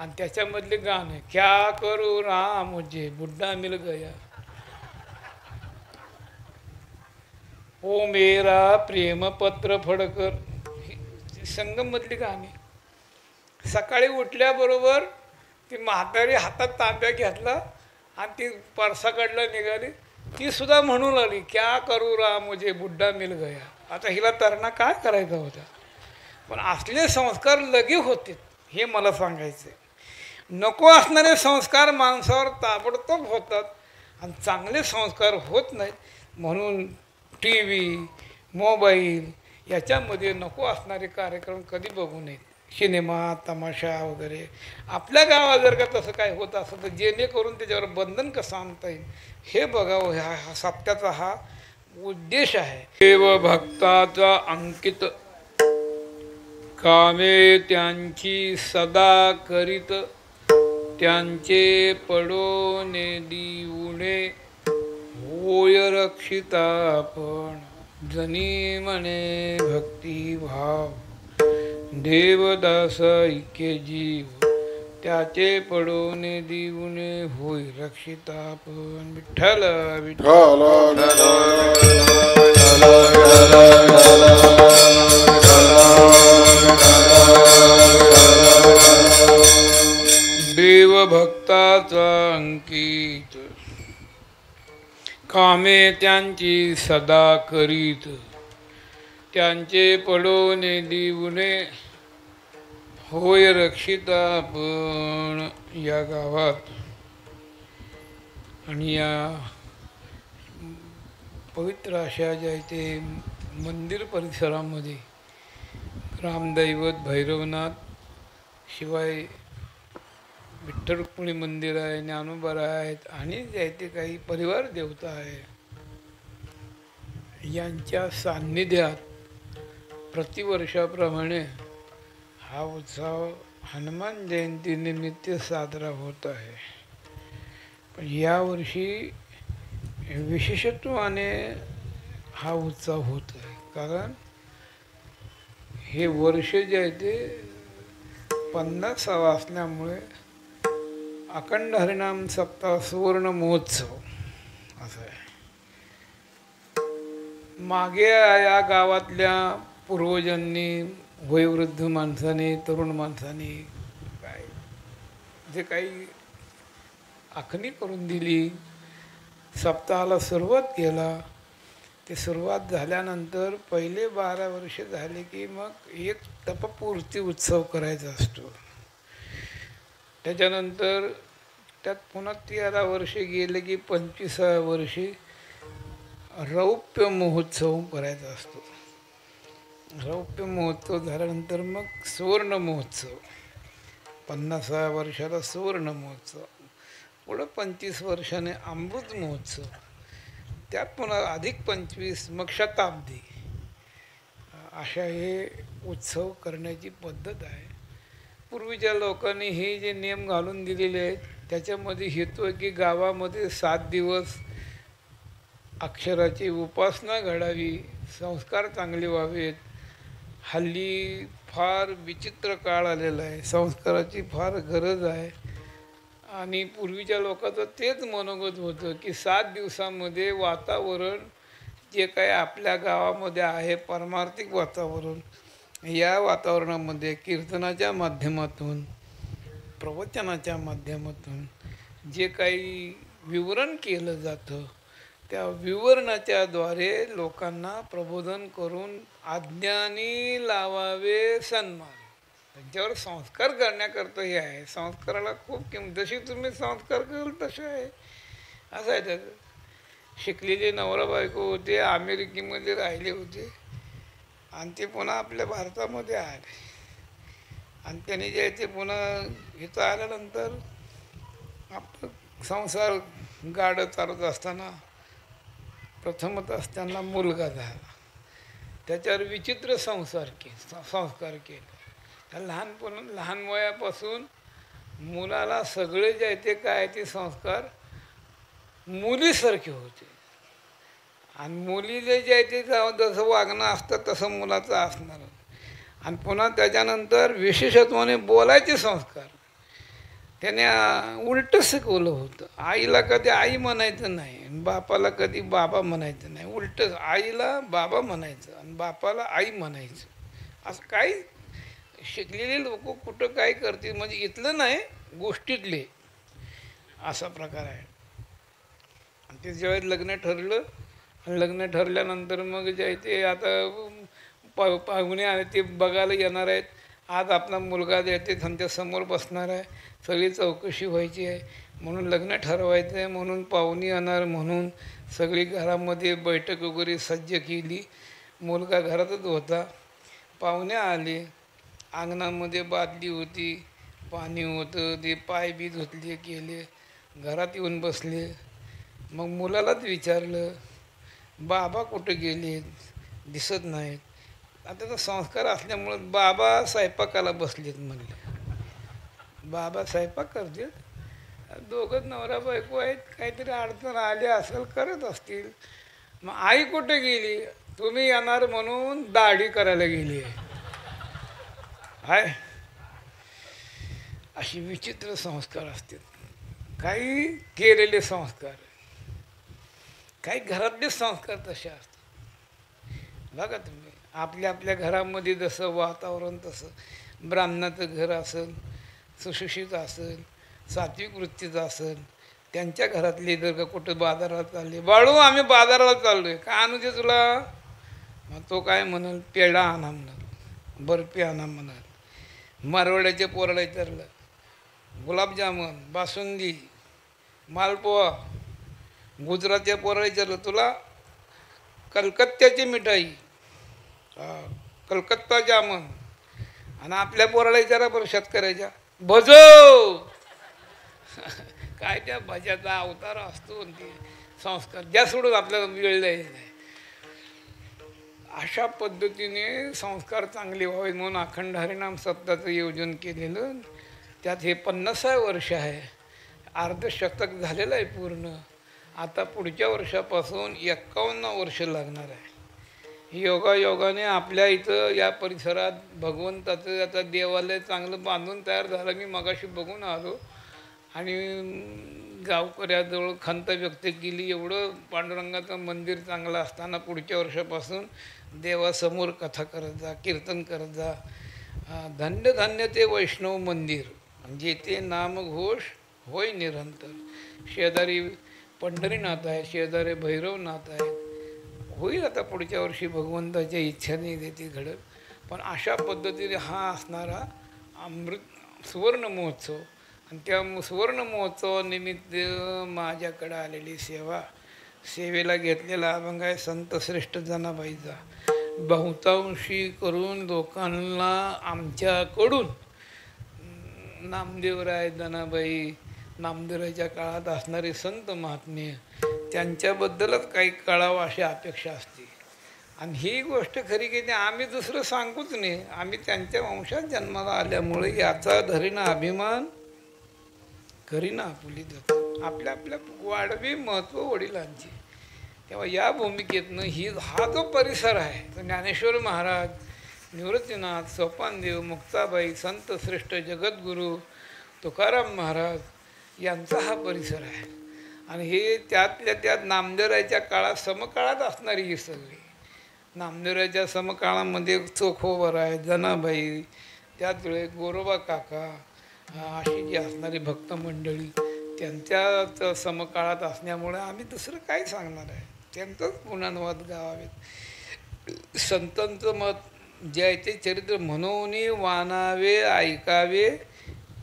आणि त्याच्यामधले गाणं क्या करू राम मुझे बुड्ढा मिल गया, ओ मेरा प्रेम पत्र फडकर, संगममधली गाणी. सकाळी उठल्याबरोबर ती म्हातारी हातात तांब्या घेतला आणि ती परसाकडला निघाली, ती सुद्धा म्हणून आली क्या करू राम मुझे बुड्ढा मिल गया. आता हिला तरणा काय करायचा होता, पण असले संस्कार लगे होते हे मला सांगायचं आहे. नको असणारे संस्कार माणसावर ताबडतोब होतात आणि चांगले संस्कार होत नाहीत. म्हणून टी व्ही मोबाईल याच्यामध्ये नको असणारे कार्यक्रम कधी बघू नयेत. सिनेमा तमाशा वगैरे. आपल्या गावात जर का तसं काय होत असं तर जेणेकरून त्याच्यावर बंधन कसं आणता येईल हे बघावं, ह्या सप्त्याचा हा उद्देश आहे. देवभक्ताचा अंकित कामे त्यांची सदा करीत, त्यांचे पडोने दिवुणे होय रक्षितापण. जनी म्हणे भक्तिभाव देवदास ऐके जीव, त्याचे पडोने दिवुणे होय रक्षितापण. विठ्ठल विठ्ठल. देवभक्ताचा अंकित कामे त्यांची सदा करीत, त्यांचे पडोने दिवुने होय रक्षितापण. या गावात आणि या पवित्र अशा ज्या इथे मंदिर परिसरामध्ये ग्रामदैवत भैरवनाथ, शिवाय विठ्ठल रुक्मिणी मंदिर आहे, ज्ञानोबा आहेत आणि जे इथे काही परिवार देवता आहे, यांच्या सान्निध्यात प्रतिवर्षाप्रमाणे हा उत्सव हनुमान जयंतीनिमित्त साजरा होत आहे. पण यावर्षी विशेषत्वाने हा उत्सव होत आहे, कारण हे वर्ष जे आहे ते 50 असल्यामुळे अखंड हरिनाम सप्ताह सुवर्ण महोत्सव असं आहे. मागे या गावातल्या पूर्वजांनी, वयोवृद्ध माणसाने, तरुण माणसाने काय जे काही आखणी करून दिली, सप्ताहाला सुरुवात केला. ते सुरुवात झाल्यानंतर पहिले 12 वर्ष झाले की मग एक तपपूर्ती उत्सव करायचा असतो. त्याच्यानंतर त्यात पुन्हा 13 वर्षे गेले की 25व्या वर्षी रौप्य महोत्सव करायचा असतो. रौप्य महोत्सव झाल्यानंतर मग सुवर्ण महोत्सव, 50व्या वर्षाला सुवर्ण महोत्सव, पुढं 25 वर्षाने अमृत महोत्सव, त्यात पुन्हा अधिक 25, मग शताब्दी. अशा हे उत्सव करण्याची पद्धत आहे. पूर्वीच्या लोकांनी हे जे नियम घालून दिलेले आहेत त्याच्यामध्ये हेतू आहे की गावामध्ये 7 दिवस अक्षराची उपासना घडावी, संस्कार चांगले व्हावेत. हल्ली फार विचित्र काळ आलेला आहे, संस्काराची फार गरज आहे. आणि पूर्वीच्या लोकांचं तेच मनोगत होतं की 7 दिवसामध्ये वातावरण जे काय आपल्या गावामध्ये आहे परमार्थिक वातावरण, या वातावरणामध्ये कीर्तनाच्या माध्यमातून, प्रवचनाच्या माध्यमातून जे काही विवरण केलं जातं त्या विवरणाच्या द्वारे लोकांना प्रबोधन करून आज्ञानी लावावे सन्मान. त्यांच्यावर संस्कार करण्याकरता हे आहे. संस्काराला खूप किंमत, जशी तुम्ही संस्कार कराल तसे आहे असं आहे. त्याचं शिकलेले नवरा बायको होते, अमेरिकेमध्ये राहिले होते आणि ते पुन्हा आपल्या भारतामध्ये आले आणि त्यांनी जे ते पुन्हा इथं आल्यानंतर आपलं संसार गाडं चालत असताना प्रथमतच त्यांना मुलगा झाला. त्याच्यावर विचित्र संस्कार केले. त्या लहान वयापासून मुलाला सगळे जे आहे ते काय ते संस्कार मुलीसारखे होते आणि मुलीले जे आहे ते जसं वागणं असतं तसं मुलाचं असणार. आणि पुन्हा त्याच्यानंतर विशेषत्वाने बोलायचे संस्कार. त्याने उलटं शिकवलं होतं. आईला कधी आई म्हणायचं नाही, बापाला कधी बाबा म्हणायचं नाही, उलटं आईला बाबा म्हणायचं आणि बापाला आई म्हणायचं. असं काही शिकलेले लोक कुठं काय करतील म्हणजे इथलं नाही, गोष्टीतले असा प्रकार आहे. आणि ते ज्यावेळेस लग्न ठरलं, लग्न ठरल्यानंतर मग जे ते आता पाहुणे आले ते बघायला येणार आहेत. आज आपला मुलगा जे ते त्यांच्या समोर बसणार आहे, सगळी चौकशी व्हायची आहे, म्हणून लग्न ठरवायचं आहे, म्हणून पाहुणे येणार, म्हणून सगळी घरामध्ये बैठक वगैरे सज्ज केली. मुलगा घरातच होता. पाहुणे आले, अंगणामध्ये बादली होती, पाणी होतं, ते पाय बी धुतले केले, घरात येऊन बसले. मग मुलालाच विचारलं, बाबा कुठे गेलेत, दिसत नाहीत. आता तर संस्कार असल्यामुळं बाबा स्वयंपाकाला बसलेत म्हणले. बाबा स्वयंपाक करतील, दोघं नवरा बायको आहेत, काहीतरी अडचण आली असेल, करत असतील. मग आई कुठे गेली, तुम्ही येणार म्हणून दाढी करायला गेली आहे. अशी विचित्र संस्कार असतील. काही केलेले संस्कार, काही घरातले संस्कार तसे असतात. बघा तुम्ही आपल्या आपल्या घरामध्ये जसं वातावरण, तसं ब्राह्मणाचं घर असेल, सुशिक्षित असेल, सात्विक वृत्तीचं असेल, त्यांच्या घरातले जर का कुठं बाजारात चालले, बाळू आम्ही बाजाराला चाललो आहे, काय आणू दे तुला, मग तो काय म्हणाल, पेढा आणा म्हणाल, बर्फी आणा म्हणाल. मारवाड्याच्या पोराला विचारलं, गुलाबजामुन, बासुंदी, मालपोहा. गुजरातच्या पोराला विचारलं, तुला कलकत्त्याची मिठाई, कलकत्ता जामन. आणि आपल्या पोराला विचारा बरं शेतकऱ्याच्या, भजो. काय त्या भज्याचा अवतार असतो, ते संस्कार ज्या सोडून आपल्याला वेळ द्यायचा नाही. अशा पद्धतीने संस्कार चांगले व्हावे म्हणून अखंड हरिनाम सप्ताहाचं योजन केलेलं. त्यात हे 50 वर्ष आहे, अर्धशतक झालेलं आहे पूर्ण. आता पुढच्या वर्षापासून 51 वर्ष लागणार आहे. योगायोगाने आपल्या इथं या परिसरात भगवंताचं आता देवालय चांगलं बांधून तयार झालं. मी मगाशी बघून आलो आणि गावकऱ्याजवळ खंत व्यक्त केली, एवढं पांडुरंगाचं मंदिर चांगलं असताना पुढच्या वर्षापासून देवासमोर कथा करत जा, कीर्तन करत जा. धन्य धन्य ते वैष्णव मंदिर, जेथे नामघोष होय निरंतर. शेजारी पंढरीनाथ आहे, शेजारी भैरवनाथ आहे. होईल आता पुढच्या वर्षी भगवंताच्या इच्छेने ते घडत. पण अशा पद्धतीने हा असणारा सुवर्ण महोत्सव, आणि त्या सुवर्ण महोत्सवानिमित्त माझ्याकडं आलेली सेवेला घेतलेला अभंग आहे संत श्रेष्ठ जनाबाईचा. बहुतांशी करून लोकांना आमच्याकडून नामदेवराय जनाबाई, नामदेवरायच्या काळात असणारे संत महात्मे, त्यांच्याबद्दलच काही कळावं अशी अपेक्षा असते. आणि ही गोष्ट खरी की आम्ही दुसरं सांगूच नाही, आम्ही त्यांच्या वंशात जन्माला आल्यामुळे याचा धरीना अभिमान करीना आपुली जातो. आपल्या आपल्या वाढवी महत्त्व वडिलांची. तेव्हा या भूमिकेतनं हा जो परिसर आहे तो ज्ञानेश्वर महाराज, निवृत्तीनाथ, सोपानदेव, मुक्ताबाई, संत श्रेष्ठ जगद्गुरू तुकाराम महाराज यांचा हा परिसर आहे. आणि हे त्यातल्या त्यात नामदेवरायच्या काळात, समकाळात असणारी ही सगळी. नामदेवरायच्या समकाळामध्ये चोखोबर आहे, जनाबाई, त्याच वेळेस गोरोबा काका, अशी जी असणारी भक्त मंडळी, त्यांच्या समकाळात असल्यामुळे आम्ही दुसरं काय सांगणार आहे, त्यांचंच गुणानुवाद गावावेत. संतांचं मत जे आहे ते चरित्र म्हणून वानावे ऐकावे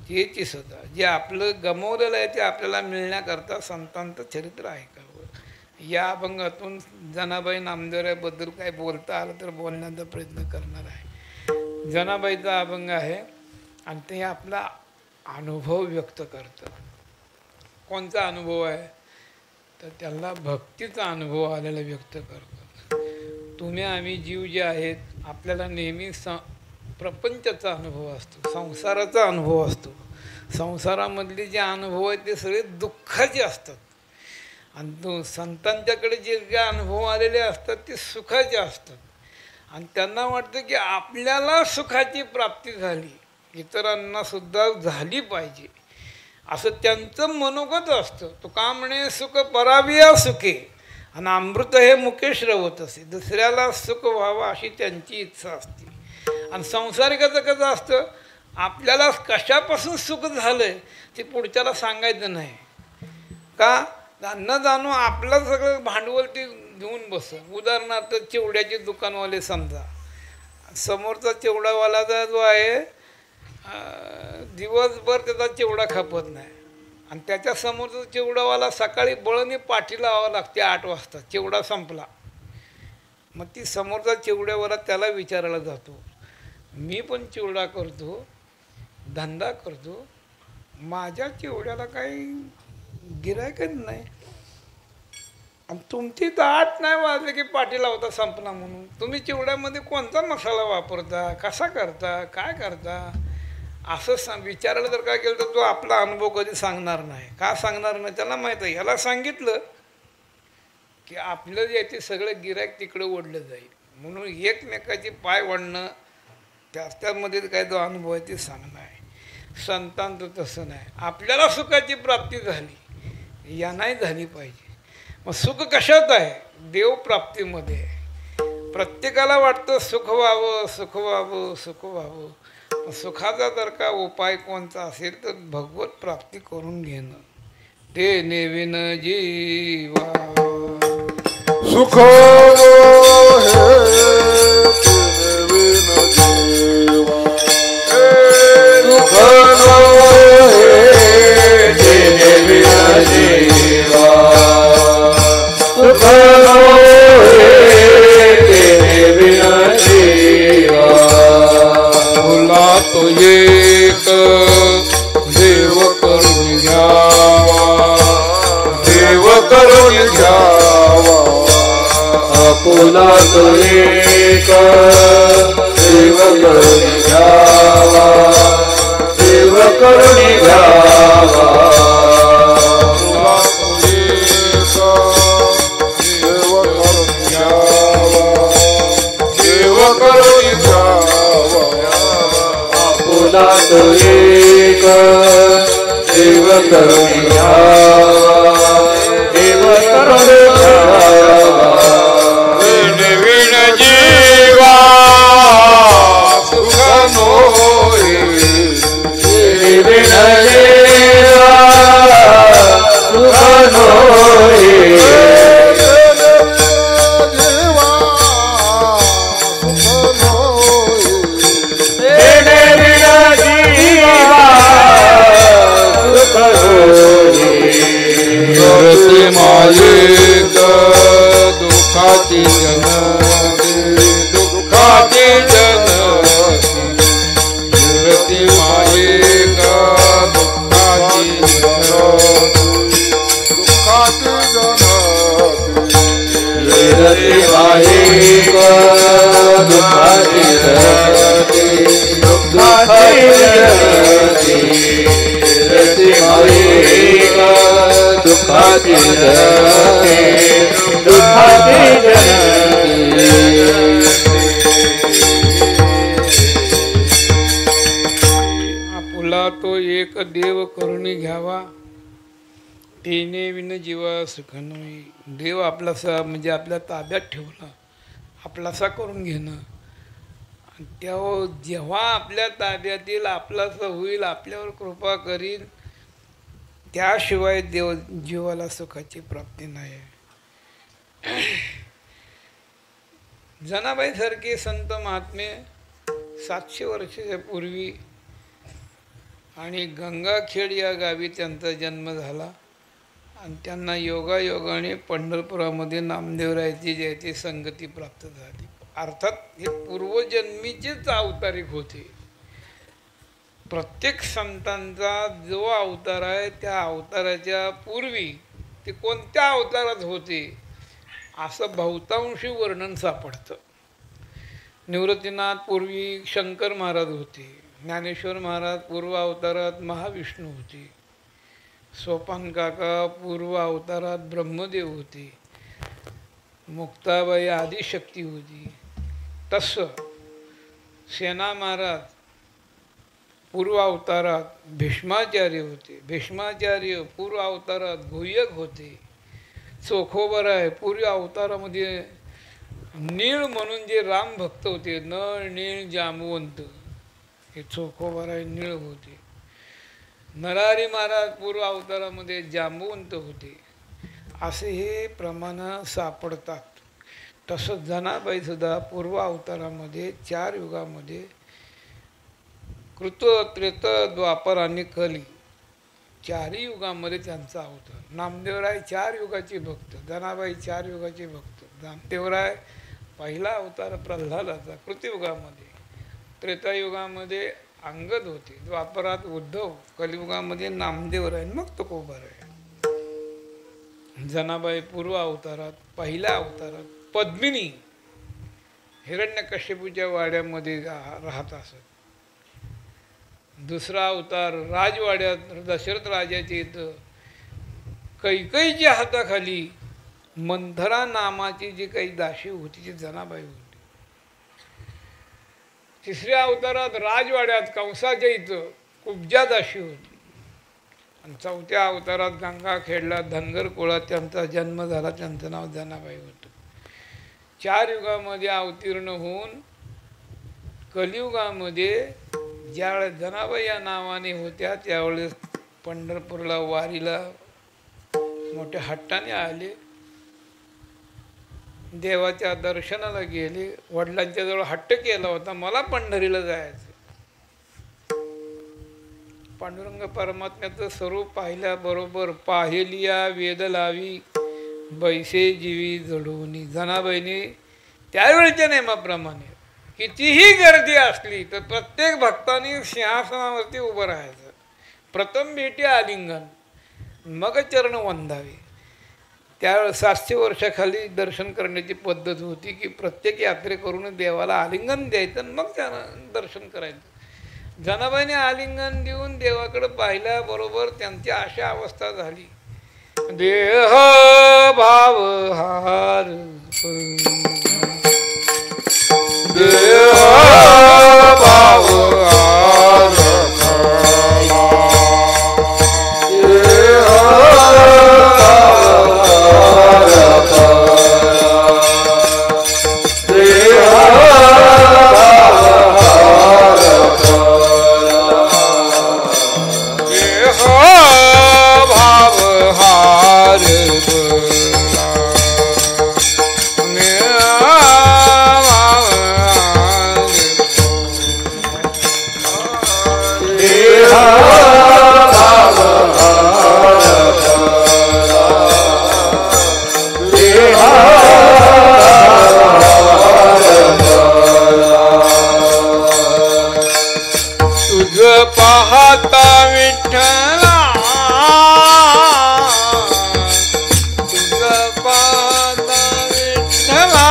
हेची सदा. जे आपलं गमवलेलं आहे ते आपल्याला मिळण्याकरता संतांचं चरित्र ऐकावं. या अभंगातून जनाबाई नामदेवरायबद्दल काय बोलता आलं तर बोलण्याचा प्रयत्न करणार आहे. जनाबाईचा अभंग आहे आणि ते आपला अनुभव व्यक्त करतं. कोणता अनुभव आहे तर त्यांना भक्तीचा अनुभव आलेला व्यक्त करतात. तुम्ही आम्ही जीव जे आहेत आपल्याला नेहमी प्रपंचाचा अनुभव असतो, संसाराचा अनुभव असतो. संसारामधले जे अनुभव आहेत ते सगळे दुःखाचे असतात, आणि संतांच्याकडे जे जे अनुभव आलेले असतात ते सुखाचे असतात. आणि त्यांना वाटतं की आपल्याला सुखाची प्राप्ती झाली, इतरांना सुद्धा झाली पाहिजे. असं त्यांचं मनोगत असतं. तो का म्हणे सुख पराविया सुखे आणि अमृत हे मुखे श्रवत असे. दुसऱ्याला सुख व्हावं अशी त्यांची इच्छा असते. आणि संसारिकाचं कसं असतं, आपल्याला कशापासून सुख झालंय ते पुढच्याला सांगायचं नाही. का न जाणू आपलं सगळं भांडवल ते घेऊन बस. उदाहरणार्थ चिवड्याचे दुकानवाले समजा, समोरचा चिवडावाला जो आहे दिवसभर त्याचा चिवडा खपत नाही आणि त्याच्या समोरचा चिवडावाला सकाळी बळणी पाठी लावावं लागते 8 वाजता, चिवडा संपला. मग ती समोरचा चिवड्यावाला त्याला विचारायला जातो, मी पण चिवडा करतो, धंदा करतो, माझ्या चिवड्याला काही गिऱ्हाईकच नाही आणि तुमची तर 8 नाही वाजले की पाठी लावता संपला म्हणून. तुम्ही चिवड्यामध्ये कोणता मसाला वापरता, कसा करता, काय करता, असं विचारायला जर काय केलं तर तो आपला अनुभव कधी सांगणार नाही. का सांगणार नाही, त्याला माहीत आहे. याला सांगितलं की आपलं जे ते सगळं गिऱ्हाईक तिकडे ओढलं जाईल, म्हणून एकमेकाची पाय वाढणं त्यामध्ये काय जो अनुभव आहे ते सांगणं आहे. संतांचं तसं नाही. आपल्याला सुखाची प्राप्ती झाली, या नाही झाली पाहिजे. मग सुख कशात आहे, देवप्राप्तीमध्ये. प्रत्येकाला वाटतं सुख व्हावं, सुख व्हावं, सुख व्हावं. सुखाचा जर का उपाय कोणता असेल तर भगवत प्राप्ती करून घेणं. ते नेविन जीवा सुख तो एक देव करून घ्यावा, देव करून घ्यावा. आपुला तो एक देव करून घ्यावा, देव करून घ्यावा. आपुला तो एक देव करून घ्यावा, देव करून घ्यावा. आपुला तो एक देव करून घ्यावा, देव करून घ्यावा. विण जीवा सुख नोई, विण जीवा सुख नोई. मायेक दुःखाची जनती, दुःखाची जनती. रती मायेक दुःखाची जनती, दुःखाची जनती. रती मायेक दुःखाची जनती, दुःखाची जनती. रती मायेक दुःखाची जनती, दुःखाची जनती. आपुला तो एक देव करून घ्यावा, तिने विन जीवा सुख नोई. देव आपलासा म्हणजे आपल्या ताब्यात ठेवला, आपलासा करून घेणं. तेव्हा जेव्हा आपल्या ताब्यात येईल, आपलासा होईल, आपल्यावर कृपा करील, त्याशिवाय देव जीवाला सुखाची प्राप्ती नाही. जनाबाई सारखे संत महात्मे 700 वर्षाच्या पूर्वी आणि गंगाखेड या गावी त्यांचा जन्म झाला आणि त्यांना योगायोगाने पंढरपुरामध्ये नामदेवरायाची जयती संगती प्राप्त झाली. अर्थात हे पूर्वजन्मीचेच अवतारिक होते. प्रत्येक संतांचा जो अवतार आहे त्या अवताराच्या पूर्वी ते कोणत्या अवतारात होते असं बहुतांशी वर्णन सापडतं. निवृत्तीनाथ पूर्वी शंकर महाराज होते, ज्ञानेश्वर महाराज पूर्व अवतारात महाविष्णू होते, सोपान काका पूर्व अवतारात ब्रह्मदेव होते, मुक्ताबाई आदिशक्ती होती. तसं सेना महाराज पूर्व अवतारात भीष्माचार्य होते, भीष्माचार्य पूर्व अवतारात गुह्यक होते, चोखोबर आहे पूर्व अवतारामध्ये नीळ म्हणून जे राम भक्त होते, नळ नीळ जांबवंत हे चोखोबर आहे नीळ होते. नरहरी महाराज पूर्व अवतारामध्ये जांबवंत होते. असे हे प्रमाण सापडतात. तसंच जनाबाई सुद्धा पूर्व अवतारामध्ये 4 युगामध्ये कृत त्रेत द्वापर आणि कली 4ही युगामध्ये त्यांचा अवतार. नामदेवराय 4 युगाचे भक्त, जनाबाई 4 युगाचे भक्त. नामदेवराय पहिला अवतार प्रल्हादाचा कृतयुगामध्ये, त्रेतायुगामध्ये अंगद होते, द्वापरात उद्धव, कलियुगामध्ये नामदेवराय, मग तुकोबाराय. जनाबाई पूर्व अवतारात पहिल्या अवतारात पद्मिनी हिरण्यकश्यपूच्या वाड्यामध्ये राहत असत. दुसरा अवतार राजवाड्यात दशरथ राजाच्या इथं कैकेयीच्या हाताखाली मंथरा नामाची जी काही दासी होती ती जनाबाई होती. तिसऱ्या अवतारात राजवाड्यात कंसाच्या इथं कुब्जा दासी होती. आणि चौथ्या अवतारात गंगाखेडला धनगर कुळात त्यांचा जन्म झाला, त्यांचं नाव जनाबाई होतं. 4 युगामध्ये अवतीर्ण होऊन कलियुगामध्ये ज्यावेळेस जनाबाई या नावाने होत्या त्यावेळेस पंढरपूरला वारीला मोठ्या हट्टाने आले, देवाच्या दर्शनाला गेले. वडिलांच्या जवळ हट्ट केला होता, मला पंढरीला जायचं. पांडुरंग परमात्म्याचं स्वरूप पाहिल्याबरोबर पाहिलिया वेद लावी बैसे जीवी जडवणी. जनाबाईने त्यावेळच्या नियमाप्रमाणे कितीही गर्दी असली तर प्रत्येक भक्ताने सिंहासनावरती उभं राहायचं. प्रथम भेटी आलिंगन, मग चरण वंदावे. त्या 700 वर्षाखाली दर्शन करण्याची पद्धत होती की प्रत्येक यात्रेकरून देवाला आलिंगन द्यायचं आणि मग त्यानं दर्शन करायचं. जनाबाईने आलिंगन देऊन देवाकडे पाहिल्याबरोबर त्यांची अशा अवस्था झाली, देह भाव हार देह भाव हार पाहता विठ्ठला तुझ पाहता विठ्ठला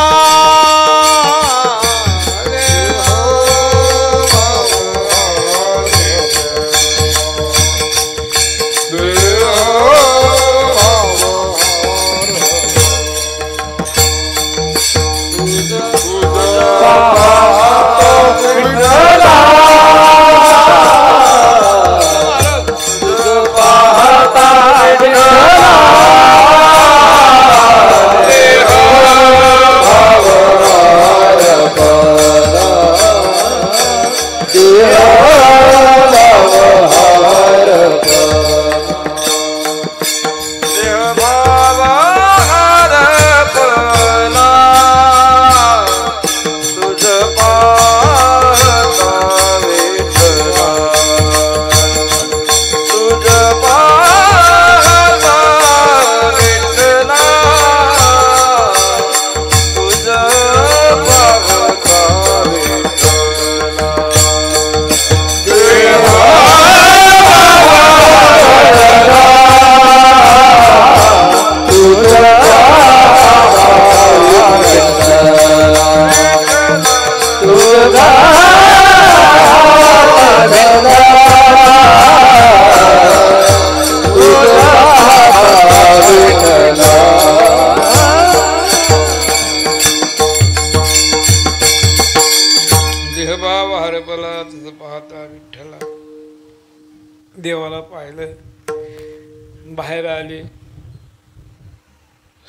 राहिलं बाहेर आले.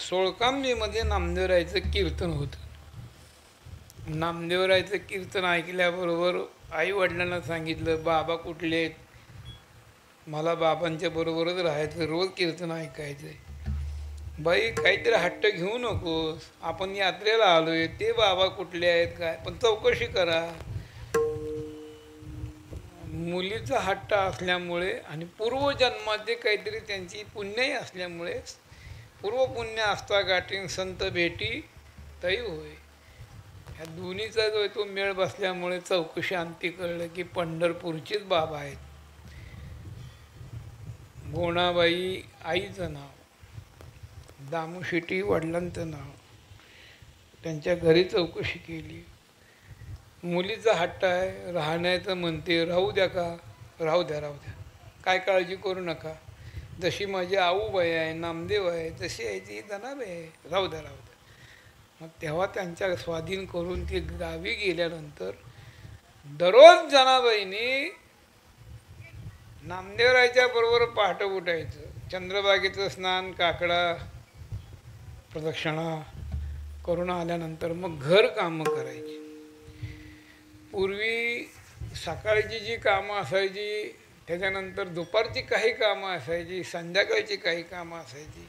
सोळकांबीमध्ये नामदेवरायचं कीर्तन होतं. नामदेवरायचं कीर्तन ऐकल्याबरोबर आई वडिलांना सांगितलं, बाबा कुठले आहेत, मला बाबांच्या बरोबरच राहायचं, रोज कीर्तन ऐकायचं. बाई काहीतरी हट्ट घेऊ नकोस, आपण यात्रेला आलोय, ते बाबा कुठले आहेत काय, पण चौकशी करा. मुलीचा हट्ट असल्यामुळे आणि पूर्वजन्माचे काहीतरी त्यांची पुण्यही असल्यामुळे, पूर्वपुण्य असता गाठी संत भेटी तई होय, ह्या दोन्हीचा जो आहे तो मेळ बसल्यामुळे चौकशी अंती कळलं की पंढरपूरचेच बाबा आहेत. गोणाबाई आईचं नाव, दामू शेट्टी वडिलांचं नाव. त्यांच्या घरी चौकशी केली. मुलीचा हट्ट आहे, राहण्याचं म्हणते, राहू द्या का, राहू द्या राहू द्या, काय काळजी करू नका, जशी माझी आऊबाई आहे, नामदेव आहे, तशी आहे ती जनाबाई आहे, राहू द्या राहू द्या. मग तेव्हा त्यांच्या स्वाधीन करून ती गावी गेल्यानंतर दररोज जनाबाईने नामदेवरायच्या बरोबर पहाटे उठायचं, चंद्रभागेचं स्नान, काकडा प्रदक्षिणा करून आल्यानंतर मग घर कामं करायची. पूर्वी सकाळची जी कामं असायची, त्याच्यानंतर दुपारची काही कामं असायची, संध्याकाळची काही कामं असायची.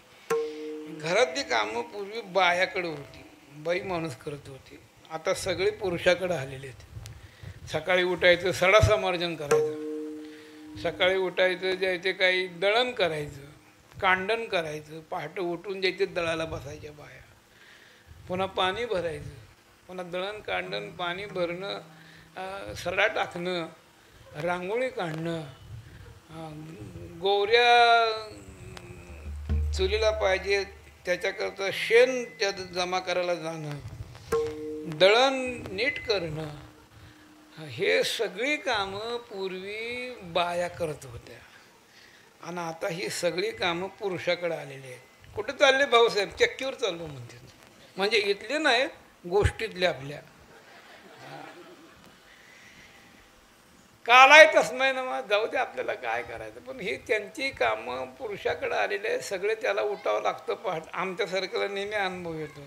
घरातली कामं पूर्वी बायाकडे होती, बाई माणूस करत होती. आता सगळे पुरुषाकडे आलेले आहेत. सकाळी उठायचं, सडासमार्जन करायचं, सकाळी उठायचं, जायचे काही दळण करायचं, कांडण करायचं, पहाटे उठून जायचे दळाला बसायच्या बाया, पुन्हा पाणी भरायचं, पुन्हा दळण कांडण पाणी भरणं, सडा टाकणं, रांगोळी काढणं, गोवऱ्या चुलीला पाहिजे त्याच्याकरता शेण त्यात जमा करायला जाणं, दळण नीट करणं, हे सगळी कामं पूर्वी बाया करत होत्या. आणि आता ही सगळी कामं पुरुषाकडे आलेली आहेत. कुठं चालले भाऊसाहेब? चक्कीवर चाललो म्हणते. म्हणजे इथले नाही, गोष्टीतले आपल्या. कालाय तस्मै नमः, जाऊ दे आपल्याला काय करायचं. पण ही त्यांची कामं पुरुषाकडे आलेली आहे, सगळे त्याला उठावं लागतं. आमच्यासारख्याला नेहमी अनुभव येतो.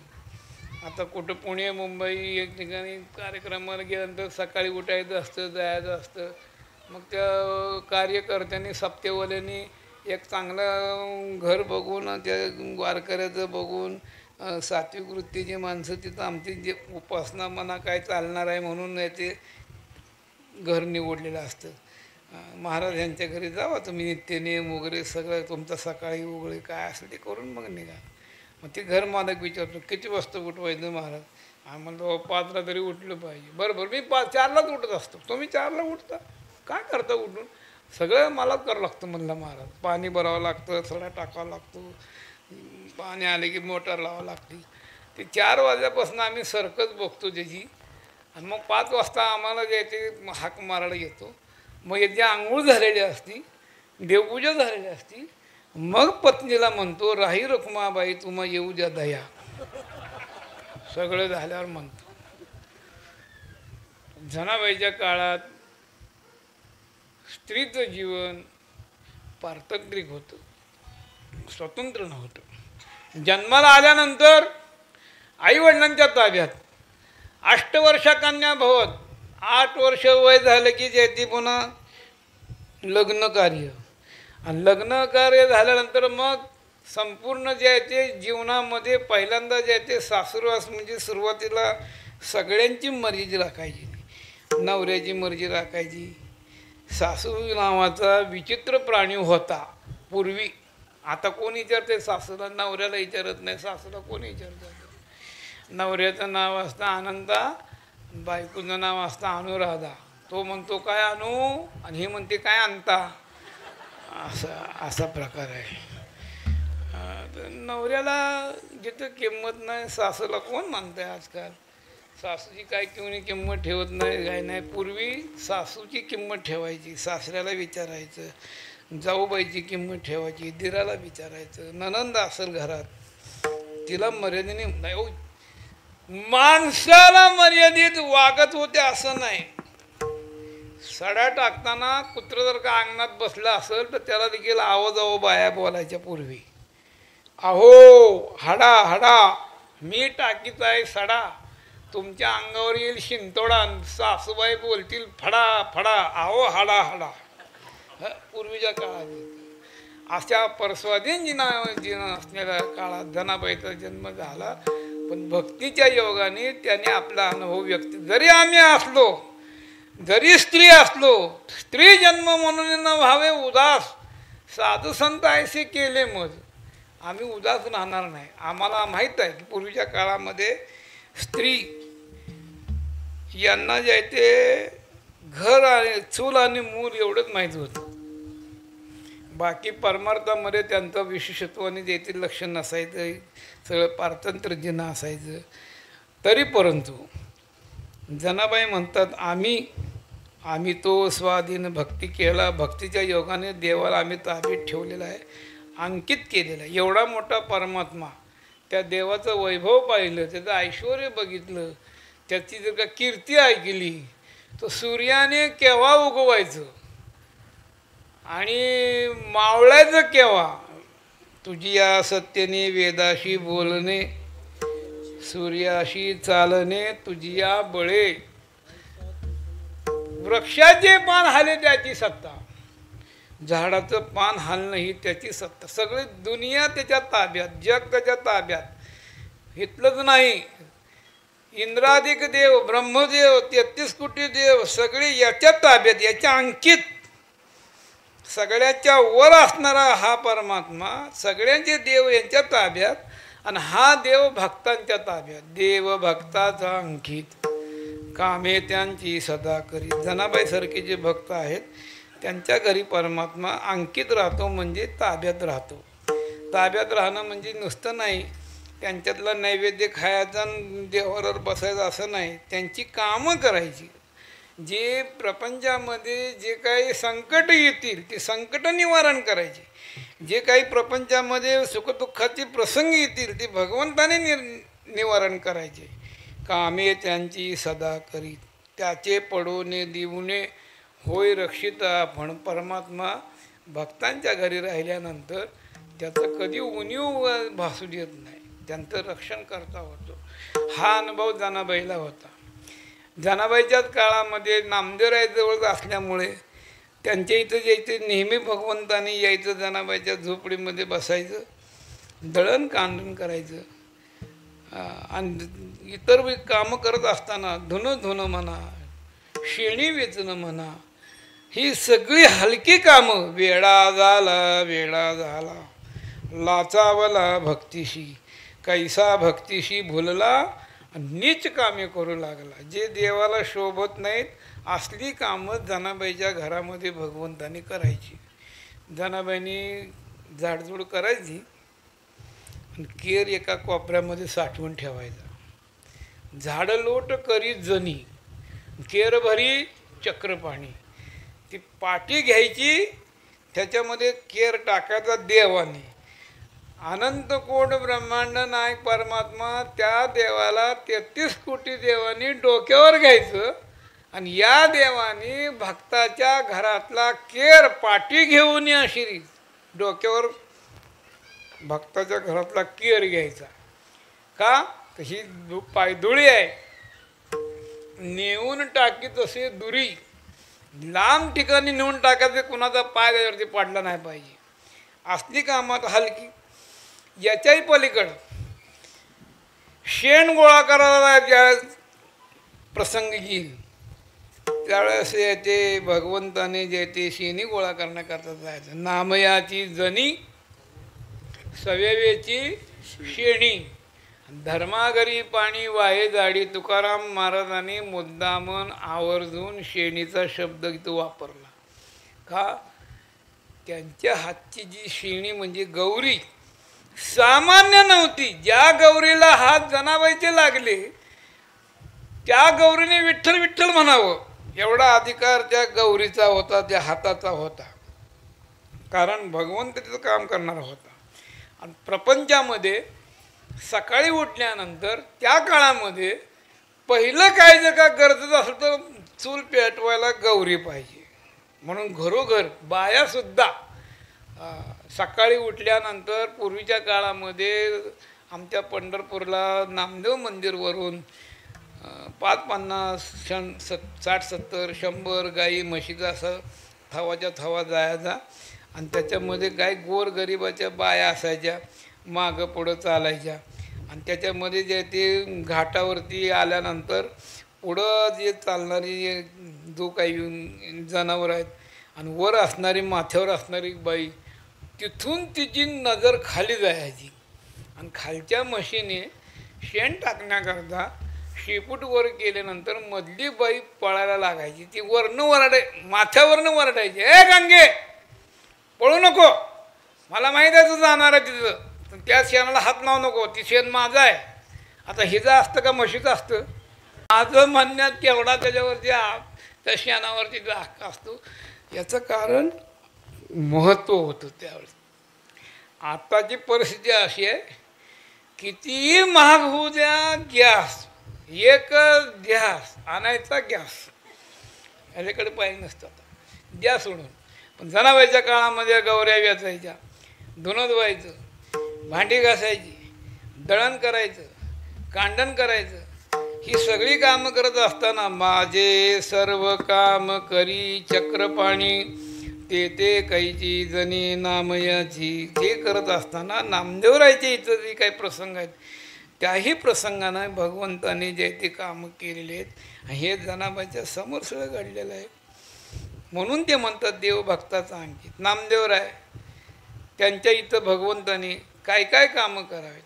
आता कुठं पुणे मुंबई एक ठिकाणी कार्यक्रमाला गेल्यानंतर सकाळी उठायचं असतं, जायचं असतं. मग त्या कार्यकर्त्यांनी सप्तेवाल्यांनी एक चांगलं घर बघून, त्या वारकऱ्याचं बघून, सात्विक वृत्तीची माणसं तिथं आमची जे उपासना मना काय चालणार आहे म्हणून ते घर निवडलेलं असतं. महाराज यांच्या घरी जावा तुम्ही, नित्यनेम वगैरे सगळं तुमचं सकाळी वगैरे काय असेल ते करून मग निघा. मग ते घर मालक विचारतो किती वाजता उठवायचं महाराज? म्हणतो 5ला तरी उठलं पाहिजे. बरोबर, मी 4लाच उठत असतो. तुम्ही 4ला उठता, काय करता उठून? सगळं मलाच करावं लागतं म्हणलं महाराज. पाणी भरावं लागतं, सडा टाकावं लागतो, पाणी आले की मोटर लावावं लागते. ते 4 वाजल्यापासून आम्ही सरकत बघतो त्याची. आणि मग 5 वाजता आम्हाला जे ते हाक मारायला येतो. मग याची आंघोळ झालेली असती, देवपूजा झालेली असती. मग पत्नीला म्हणतो, राही रखुमाबाई तुम्हा येऊ द्या दया. सगळं झाल्यावर म्हणतो. जनाबाईच्या काळात स्त्रीचं जीवन पारतंत्रिक होतं, स्वतंत्र नव्हतं. जन्माला आल्यानंतर आईवडिलांच्या ताब्यात. 8 वर्षाकन्या भवत, 8 वर्ष वय झालं की जे पुन्हा लग्न कार्य. आणि लग्न कार्य झाल्यानंतर मग संपूर्ण जे आहे ते जीवनामध्ये पहिल्यांदा जे आहे ते सासूरवास. म्हणजे सुरुवातीला सगळ्यांची मर्जी राखायची, नवऱ्याची मर्जी राखायची. सासू नावाचा विचित्र प्राणी होता पूर्वी. आता कोण विचारते सासूला? नवऱ्याला विचारत नाही, सासूला कोण विचारतं? नवऱ्याचं नाव असतं आनंदा, बायकोचं नाव असतं अनुराधा. तो म्हणतो काय आणू, आणि ही म्हणते काय आणता. असा प्रकार आहे. नवऱ्याला जिथं किंमत नाही, सासूला कोण मानतं आहे आजकाल? सासूची काय किंमत ठेवत नाही, काय नाही. पूर्वी सासूची किंमत ठेवायची, सासऱ्याला विचारायचं, जाऊबाईची किंमत ठेवायची, दिराला विचारायचं. ननंद असेल घरात तिला मर्यादेने नाही हो, माणसाला मर्यादित वागत होते असं नाही. सडा टाकताना कुत्र जर का अंगणात बसलं असेल तर त्याला देखील आहो जावो बाया बोलायच्या पूर्वी, अहो हाडा हाडा मी टाकीत आहे सडा, तुमच्या अंगावर येईल शिंतोडा, सासूबाई बोलतील फडा फडा, अहो हाडा हाडा. पूर्वीच्या काळात अशा परस्वाधीन जीवन असलेल्या काळात जनाबाईचा जन्म झाला. पण भक्तीच्या योगाने त्याने आपला अनुभव व्यक्त, जरी आम्ही असलो, जरी स्त्री असलो, स्त्री जन्म म्हणून न व्हावे उदास, साधू संत ऐसे केले मज, आम्ही उदास राहणार नाही. आम्हाला माहीत आहे की पूर्वीच्या काळामध्ये स्त्री यांना जे आहे ते घर आणि चूल आणि मूल एवढंच माहीत होतं. बाकी परमार्थामध्ये त्यांचं विशेषत्व आणि जेथील लक्ष नसायचं, सगळं पारतंत्र्यजन असायचं. तरी परंतु जनाबाई म्हणतात आम्ही तो स्वाधीन भक्ती केला, भक्तीच्या योगाने देवाला आम्ही ताब्यात ठेवलेला आहे, अंकित केलेला आहे. एवढा मोठा परमात्मा, त्या देवाचं वैभव पाहिलं, त्याचं ऐश्वर बघितलं, त्याची जर का कीर्ती ऐकली, तर सूर्याने केव्हा उगवायचं आणि मावळायचं केव्हा. तुझी या सत्यने वेदाशी बोलणे, सूर्याशी चालणे, तुझी या बळे, वृक्षाचे पान हाले त्याची सत्ता, झाडाचं पान हालणं ही त्याची सत्ता. सगळी दुनिया त्याच्या ताब्यात, जग त्याच्या ताब्यात. इथलंच नाही, इंद्रादिक देव, ब्रह्मदेव, 33 कोटी देव सगळे याच्या ताब्यात, याच्या अंकित. सगळ्याच्या वर असणारा हा परमात्मा, सगळ्यांचे देव यांच्या ताब्यात, आणि हा देव भक्तांच्या ताब्यात. देव भक्ताचा अंकित, कामे त्यांची सदा करी. जनाबाईसारखे जे भक्त आहेत त्यांच्या घरी परमात्मा अंकित राहतो, म्हणजे ताब्यात राहतो. ताब्यात राहणं म्हणजे नुसतं नाही त्यांच्यातला नैवेद्य खायचा देवावर बसायचं असं नाही, त्यांची कामं करायची. जे प्रपंचामध्ये जे काही संकट येतील ते संकट निवारण करायचे, जे काही प्रपंचामध्ये सुखदुःखाचे प्रसंग येतील ते भगवंताने निवारण करायचे. कामे त्यांची सदा करीत, त्याचे पडोने दिवणे होय रक्षित. आपण परमात्मा भक्तांच्या घरी राहिल्यानंतर त्याचं कधी उणीव भासू देत नाही, त्यांचं रक्षण करता होतो. हा अनुभव जनाबाईला होता. जनाबाईच्याच काळामध्ये नामदेवरायजवळ असल्यामुळे त्यांच्या इथं यायचं, नेहमी भगवंताने यायचं, जनाबाईच्या झोपडीमध्ये बसायचं, दळण कांडण करायचं, आणि इतर कामं करत असताना धुणं म्हणा, शेणी वेचणं म्हणा, ही सगळी हलकी कामं. वेळा झाला लाचावला भक्तीशी, कैसा भक्तीशी भुलला, नीच कामे करू लागला. जे देवाला शोभत नाहीत असली कामं जनाबाईच्या घरामध्ये भगवंताने करायची. जनाबाईंनी झाडझूड करायची, केर एका कोपऱ्यामध्ये साठवून ठेवायचा. झाडं लोट करी जणी, केर भरी चक्र पाणी. ती पाटी घ्यायची, त्याच्यामध्ये केर टाकायचा देवाने. अनंत कोट ब्रह्मांड नायक परमात्मा, त्या देवाला 33 कोटी देवांनी डोक्यावर घ्यायचं, आणि या देवाने भक्ताच्या घरातला केर पाटी घेऊन या शिरी डोक्यावर भक्ताच्या घरातला केर घ्यायचा. का? ही पायधुळी आहे, नेऊन टाकीत असे दुरी, लांब ठिकाणी नेऊन टाकायचे, कुणाचा पाय त्याच्यावरती पडला नाही पाहिजे. असली कामात हलकी. याच्याही पलीकडं शेण गोळा करायला ज्या प्रसंग येईल त्यावेळेस ते भगवंताने जे ते शेणी गोळा करण्याकरता जायचं. नामयाची जणी सवेवेची शेणी, धर्माघरी पाणी वाहे जाडी. तुकाराम महाराजांनी मुद्दामन आवर्जून शेणीचा शब्द इथं वापरला. का? त्यांच्या हातची जी शेणी म्हणजे गौरी सामान्य नव्हती. ज्या गौरीला हात जनाबाईचे लागले त्या गौरीने विठ्ठल विठ्ठल म्हणावं एवढा अधिकार त्या गौरीचा होता, त्या हाताचा होता. कारण भगवंत त्याचं काम करणारा होता. आणि प्रपंचामध्ये सकाळी उठल्यानंतर त्या काळामध्ये पहिलं काय जर का गरजेचं असलं तर चूल पेटवायला गौरी पाहिजे. म्हणून घरोघर बायासुद्धा सकाळी उठल्यानंतर पूर्वीच्या काळामध्ये आमच्या पंढरपूरला नामदेव मंदिरवरून 5-50 60-70 100 गाई म्हशीचा असं थवाच्या थवा जायचा आणि त्याच्यामध्ये गाय गोरगरिबाच्या बाया असायच्या, मागं पुढं चालायच्या आणि त्याच्यामध्ये जे ते घाटावरती आल्यानंतर पुढं जे चालणारी जो काही जनावर आहेत आणि वर असणारी माथ्यावर असणारी बाई, तिथून तिची नजर खाली जायची आणि खालच्या म्हशीने शेण टाकण्याकरता शेपूट वर केल्यानंतर मधली बाई पळायला लागायची. ती माथ्यावरनं वरडायची, ए गंगे पळू नको, मला माहीत आहे तू जाणार आहे तिथं, पण त्या शेणाला हात लावू नको, ती शेण माझं आहे. आता हिचं असतं का म्हशीचं असतं? माझं म्हणण्यात केवढा त्याच्यावरती त्या शेणावरती हक्क असतो. याचं कारण महत्त्व होतं त्यावेळेस. आताची परिस्थिती अशी आहे, कितीही महाग होऊ द्या, गॅस एकच गॅस आणायचा, गॅस याच्याकडे पाहिजे नसतं. आता द्या सोडून. पण जनाबाईच्या काळामध्ये गौऱ्या वेचायच्या, धुणं धुवायचं, भांडी घासायची, दळण करायचं, कांडण करायचं, ही सगळी कामं करत असताना माझे सर्व काम करी चक्रपाणी ते कैची जनी नामयाची, ते करत असताना नामदेवरायचे इथं जे काही प्रसंग आहेत त्याही प्रसंगानं भगवंताने जे ते कामं केलेले आहेत हे जनाबाईच्या समोर सगळं घडलेलं आहे. म्हणून ते म्हणतात देवभक्ताचा अंकित. नामदेवराय त्यांच्या इथं भगवंताने काय काय कामं करावेत.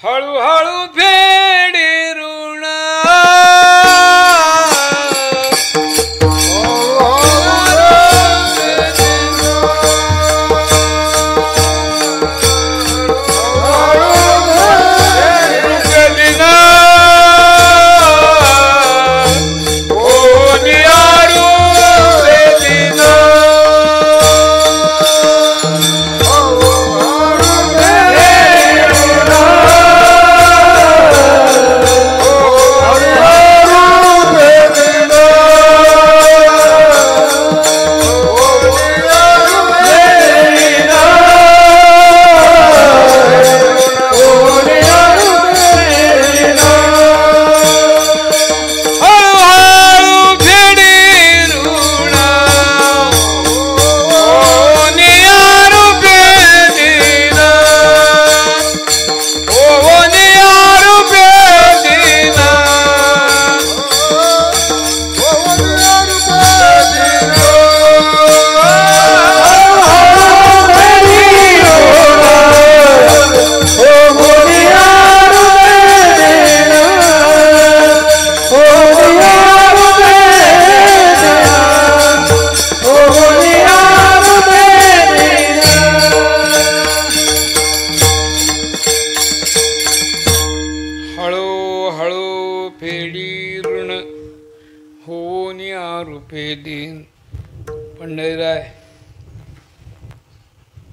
हळूहळू फेडे ऋण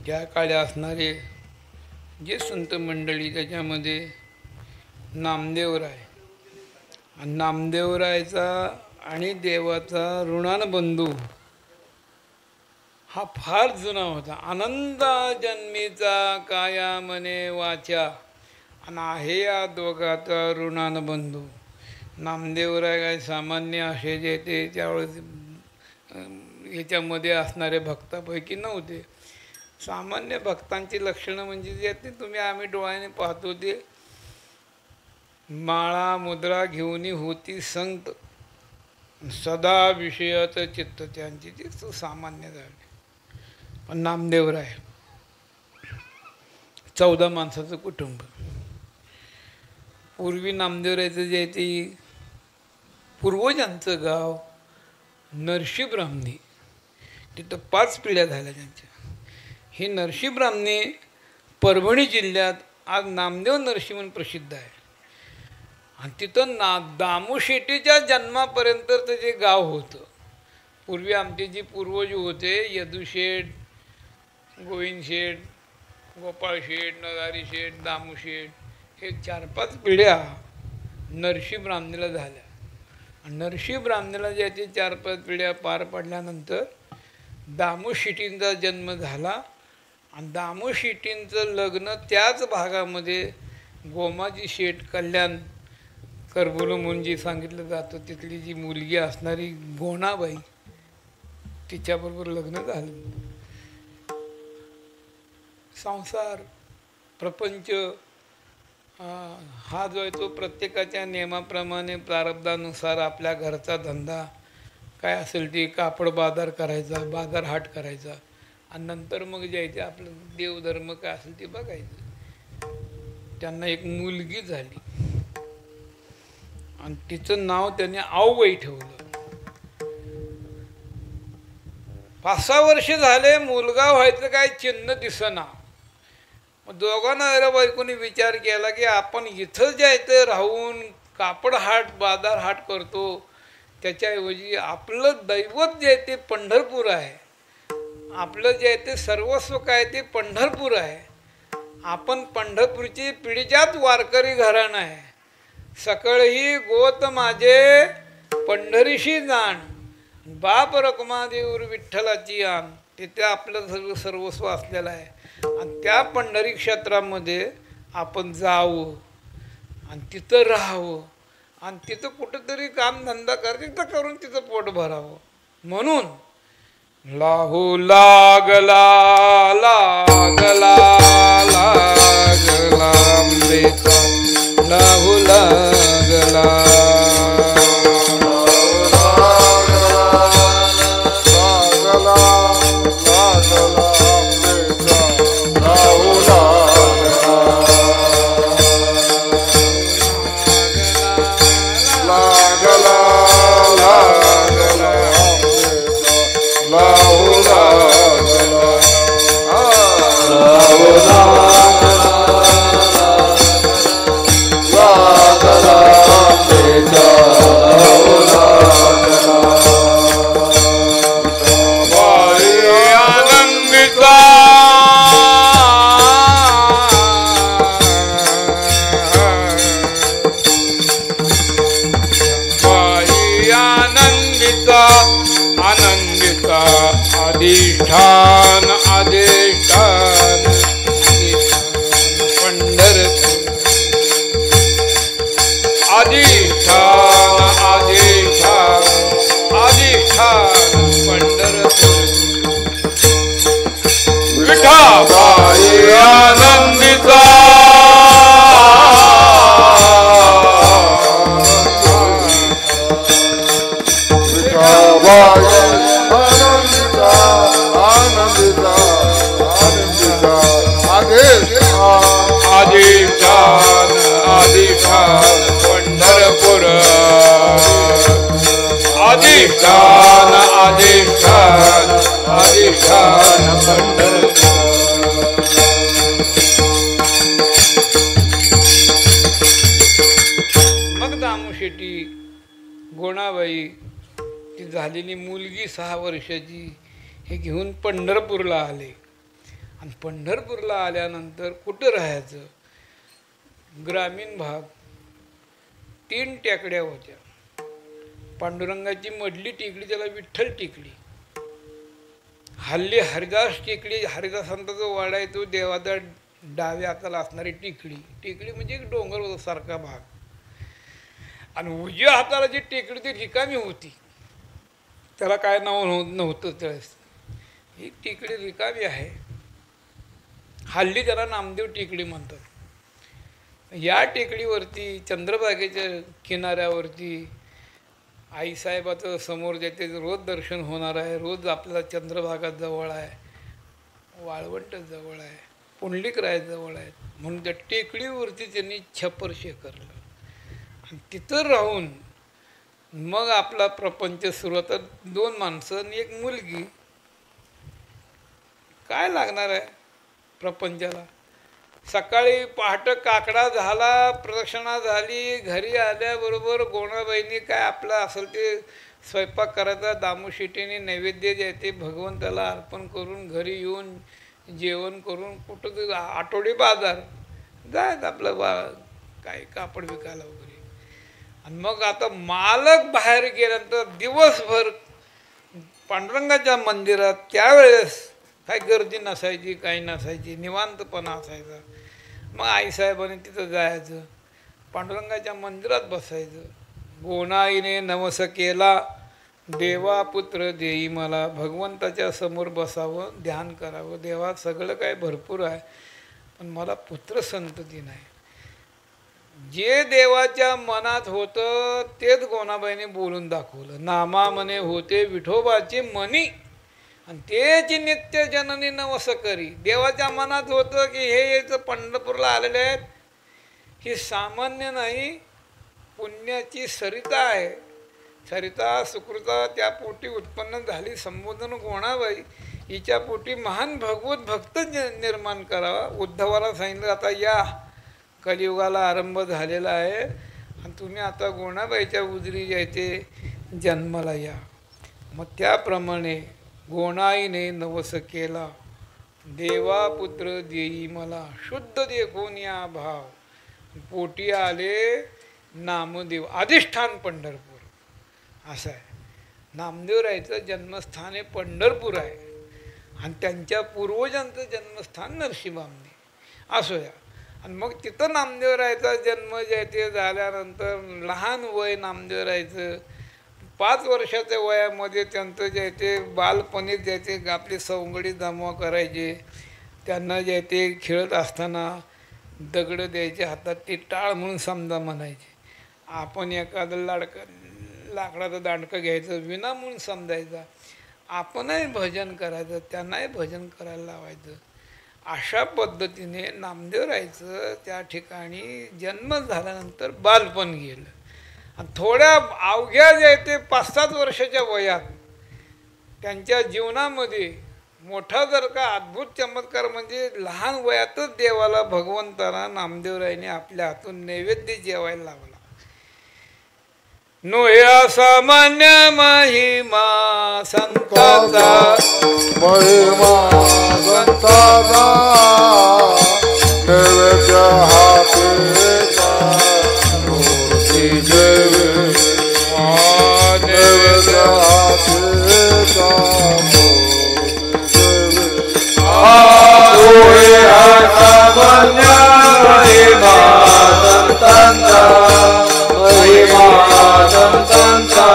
त्या काळी असणारे जे संत मंडळी त्याच्यामध्ये नामदेवराय आणि नामदेवरायचा आणि देवाचा ऋणानुबंधू हा फार जुना होता. आनंदा जन्मीचा काया मने वाचा आणि आहे या दोघाचा ऋणानुबंधू. नामदेवराय काय सामान्य असे जे ते त्यावेळेस याच्यामध्ये असणारे भक्तापैकी नव्हते. सामान्य भक्तांची लक्षणं म्हणजे जे ते आम्ही डोळ्याने पाहतो ते माळा मुद्रा घेऊन होती संत सदा विषयात चित्त, त्यांची ती सामान्य झाली. पण नामदेवराय 14 माणसाचं कुटुंब. पूर्वी नामदेवरायचं जे ते पूर्वजांचं गाव नरशी ब्राह्मणी, तिथं 5 पिढ्या झाल्या त्यांच्या. ही नरशी ब्राह्मणी परभणी जिल्ह्यात आज नामदेव नरशी म्हणून प्रसिद्ध आहे. आणि तिथं दामूशेट्टीच्या जन्मापर्यंतचं जे गाव होतं, पूर्वी आमचे जे पूर्वज होते यदुशेठ, गोविंद शेठ, गोपाळ शेठ, नगारी शेठ, दामू शेठ, हे 4-5 पिढ्या नरशी ब्राह्मणीला झाल्या. नरशी ब्राह्मणाला ज्याची 4-5 पिढ्या पार पडल्यानंतर दामू शेटींचा जन्म झाला आणि दामू शेटींचं लग्न त्याच भागामध्ये गोमाजी शेठ कल्याण करबुल म्हणून जी सांगितलं जातं तिथली जी मुलगी असणारी गोणाबाई तिच्याबरोबर लग्न झालं. संसार प्रपंच हा जो आहे तो प्रत्येकाच्या नियमाप्रमाणे प्रारब्धानुसार आपल्या घरचा धंदा काय असेल ते कापड बाजार करायचा, बाजार हाट करायचा आणि नंतर मग जे आहे ते आपलं देवधर्म काय असेल ते बघायचं. त्यांना एक मुलगी झाली आणि तिचं नाव त्याने आऊबाई ठेवलं. 5-6 वर्ष झाले मुलगा व्हायचं काय चिन्ह दिसना. मग दोघांना बायकोनी विचार केला की आपण इथं जे आहे ते राहून कापड हाट बाजार हाट करतो त्याच्याऐवजी आपलं दैवत जे आहे ते पंढरपूर आहे, आपलं जे आहे ते सर्वस्व काय ते पंढरपूर आहे. आपण पंढरपूरची पिढीच्याच वारकरी घराणं आहे. सकळही गोत माझे पंढरीशी जाण, बाप रखुमादेवर विठ्ठलाची आण. तिथे आपलं सगळं सर्वस्व असलेलं आहे आणि त्या पंढरी क्षेत्रामध्ये आपण जावं आणि तिथं राहावं आणि तिथं कुठंतरी कामधंदा करायचं, तिथं करून तिथं पोट भरावं. म्हणून लाहू लागला लागला लागला आंबेचा लाहू लागला. अधिष्ठान अधिष्ठान पंढरपूर अधिष्ठान अधिष्ठान अधिष्ठान पंढरपूर. विठाबाई आनंदिता विठाबाई अधिष्ठान अधिष्ठान पंढरपूर अधिष्ठान अधिष्ठान अधिष्ठान पंढरपूर. मग दामू शेट्टी गोणाबाई ती झालेली मुलगी 6 वर्षाची हे घेऊन पंढरपूरला आले आणि पंढरपूरला आल्यानंतर कुठं राहायचं. ग्रामीण भाग 3 टेकड्या होत्या. पांडुरंगाची मधली टेकडी त्याला विठ्ठल टेकडी, हल्ली हरिदास टेकडी, हरिदासांचा जो वाडा आहे तो देवाचा डाव्या हाताला असणारी टेकडी. टेकडी म्हणजे एक डोंगर सारखा भाग आणि उजव्या हाताला जी टेकडी ती रिकामी होती, त्याला काय नाव नव्हतं त्यावेळेस. ही टेकडी रिकामी आहे, हल्ली त्याला नामदेव टेकडी म्हणतात. या टेकडीवरती चंद्रभागेच्या किनाऱ्यावरती आईसाहेबाचं समोर ज्याचे रोज दर्शन होणार आहे. रोज आपल्याला चंद्रभागा जवळ आहे, वाळवंट जवळ आहे, पुंडलिकराय जवळ आहेत. म्हणून त्या टेकडीवरती त्यांनी छप्पर शेकरलं आणि तिथं राहून मग आपला प्रपंच सुरू होता. 2 माणसं आणि 1 मुलगी. काय लागणार आहे प्रपंचाला. सकाळी पहाटे काकडा झाला, प्रदक्षिणा झाली, घरी आल्याबरोबर गोणाबाईंनी काय आपलं असेल ते स्वयंपाक करायचा. दामू शेट्टीने नैवेद्य जे आहे ते भगवंताला अर्पण करून घरी येऊन जेवण करून कुठं तरी आठवडी बाजार जायचं आपलं काय कापड विकायला वगैरे. आणि मग आता मालक बाहेर गेल्यानंतर दिवसभर पांडुरंगाच्या मंदिरात त्यावेळेस काही गर्दी नसायची, काही नसायची, निवांतपणा असायचा. मग आईसाहेबांनी तिथं जायचं, पांडुरंगाच्या मंदिरात बसायचं. गोणाईने नवस केला, देवा पुत्र देई मला. भगवंताच्या समोर बसावं, ध्यान करावं. देवा सगळं काय भरपूर आहे, पण मला पुत्र संतती नाही. जे देवाच्या मनात होतं तेच गोणाबाईने बोलून दाखवलं. नामा मने होते विठोबाची मनी, आणि तेची नित्य जननी नवस करी. देवाच्या मनात होतं की हे याचं पंढरपूरला आलेले आहेत, ही सामान्य नाही, पुण्याची सरिता आहे. सरिता सुकृता त्या पोटी उत्पन्न झाली. संबोधन गोणाबाई हिच्या पोटी महान भगवत भक्त निर्माण करावा. उद्धवाला सांगितलं आता या कलियुगाला आरंभ झालेला आहे आणि तुम्ही आता गोणाबाईच्या उजरी जायचे जन्माला या. मग त्याप्रमाणे गोणाईने नवस केला, देवा पुत्र देई मला. शुद्ध देखून या भाव पोटी आले नामदेव. अधिष्ठान पंढरपूर असं आहे. नामदेवरायचं जन्मस्थान हे पंढरपूर आहे आणि त्यांच्या पूर्वजांचं जन्मस्थान नरशिंबामणी असो या. आणि मग तिथं नामदेवरायचा जन्म जे ते झाल्यानंतर लहान वय नामदेवरायचं. 5 वर्षाच्या वयामध्ये त्यांचं जे ते बालपणीत जे ते आपली सवंगडी जमा करायचे. त्यांना जे ते खेळत असताना दगडं द्यायचे हातात, ते टाळ म्हणून समजा म्हणायचे. आपण एखादं लाकडाचं दांडकं घ्यायचं, विना म्हणून समजायचा. आपणही भजन करायचं, त्यांनाही भजन करायला लावायचं. अशा पद्धतीने नामदेवरायचं त्या ठिकाणी जन्म झाल्यानंतर बालपण गेलं. आणि थोड्या अवघ्या जे ते 5-7 वर्षाच्या वयात त्यांच्या जीवनामध्ये मोठा जर का अद्भुत चमत्कार म्हणजे लहान वयातच देवाला भगवंताला नामदेवरायने आपल्या हातून नैवेद्य जेवायला लावला. नोह्या सामान्य महिमा संताचा, महिमा संताचा, नैवेद्य हातेचा मूर्ती देवी. नैवेद्य हातेचा मूर्ती देवी. नोह्या सामान्य महिमा संताचा, महिमा संतांचा,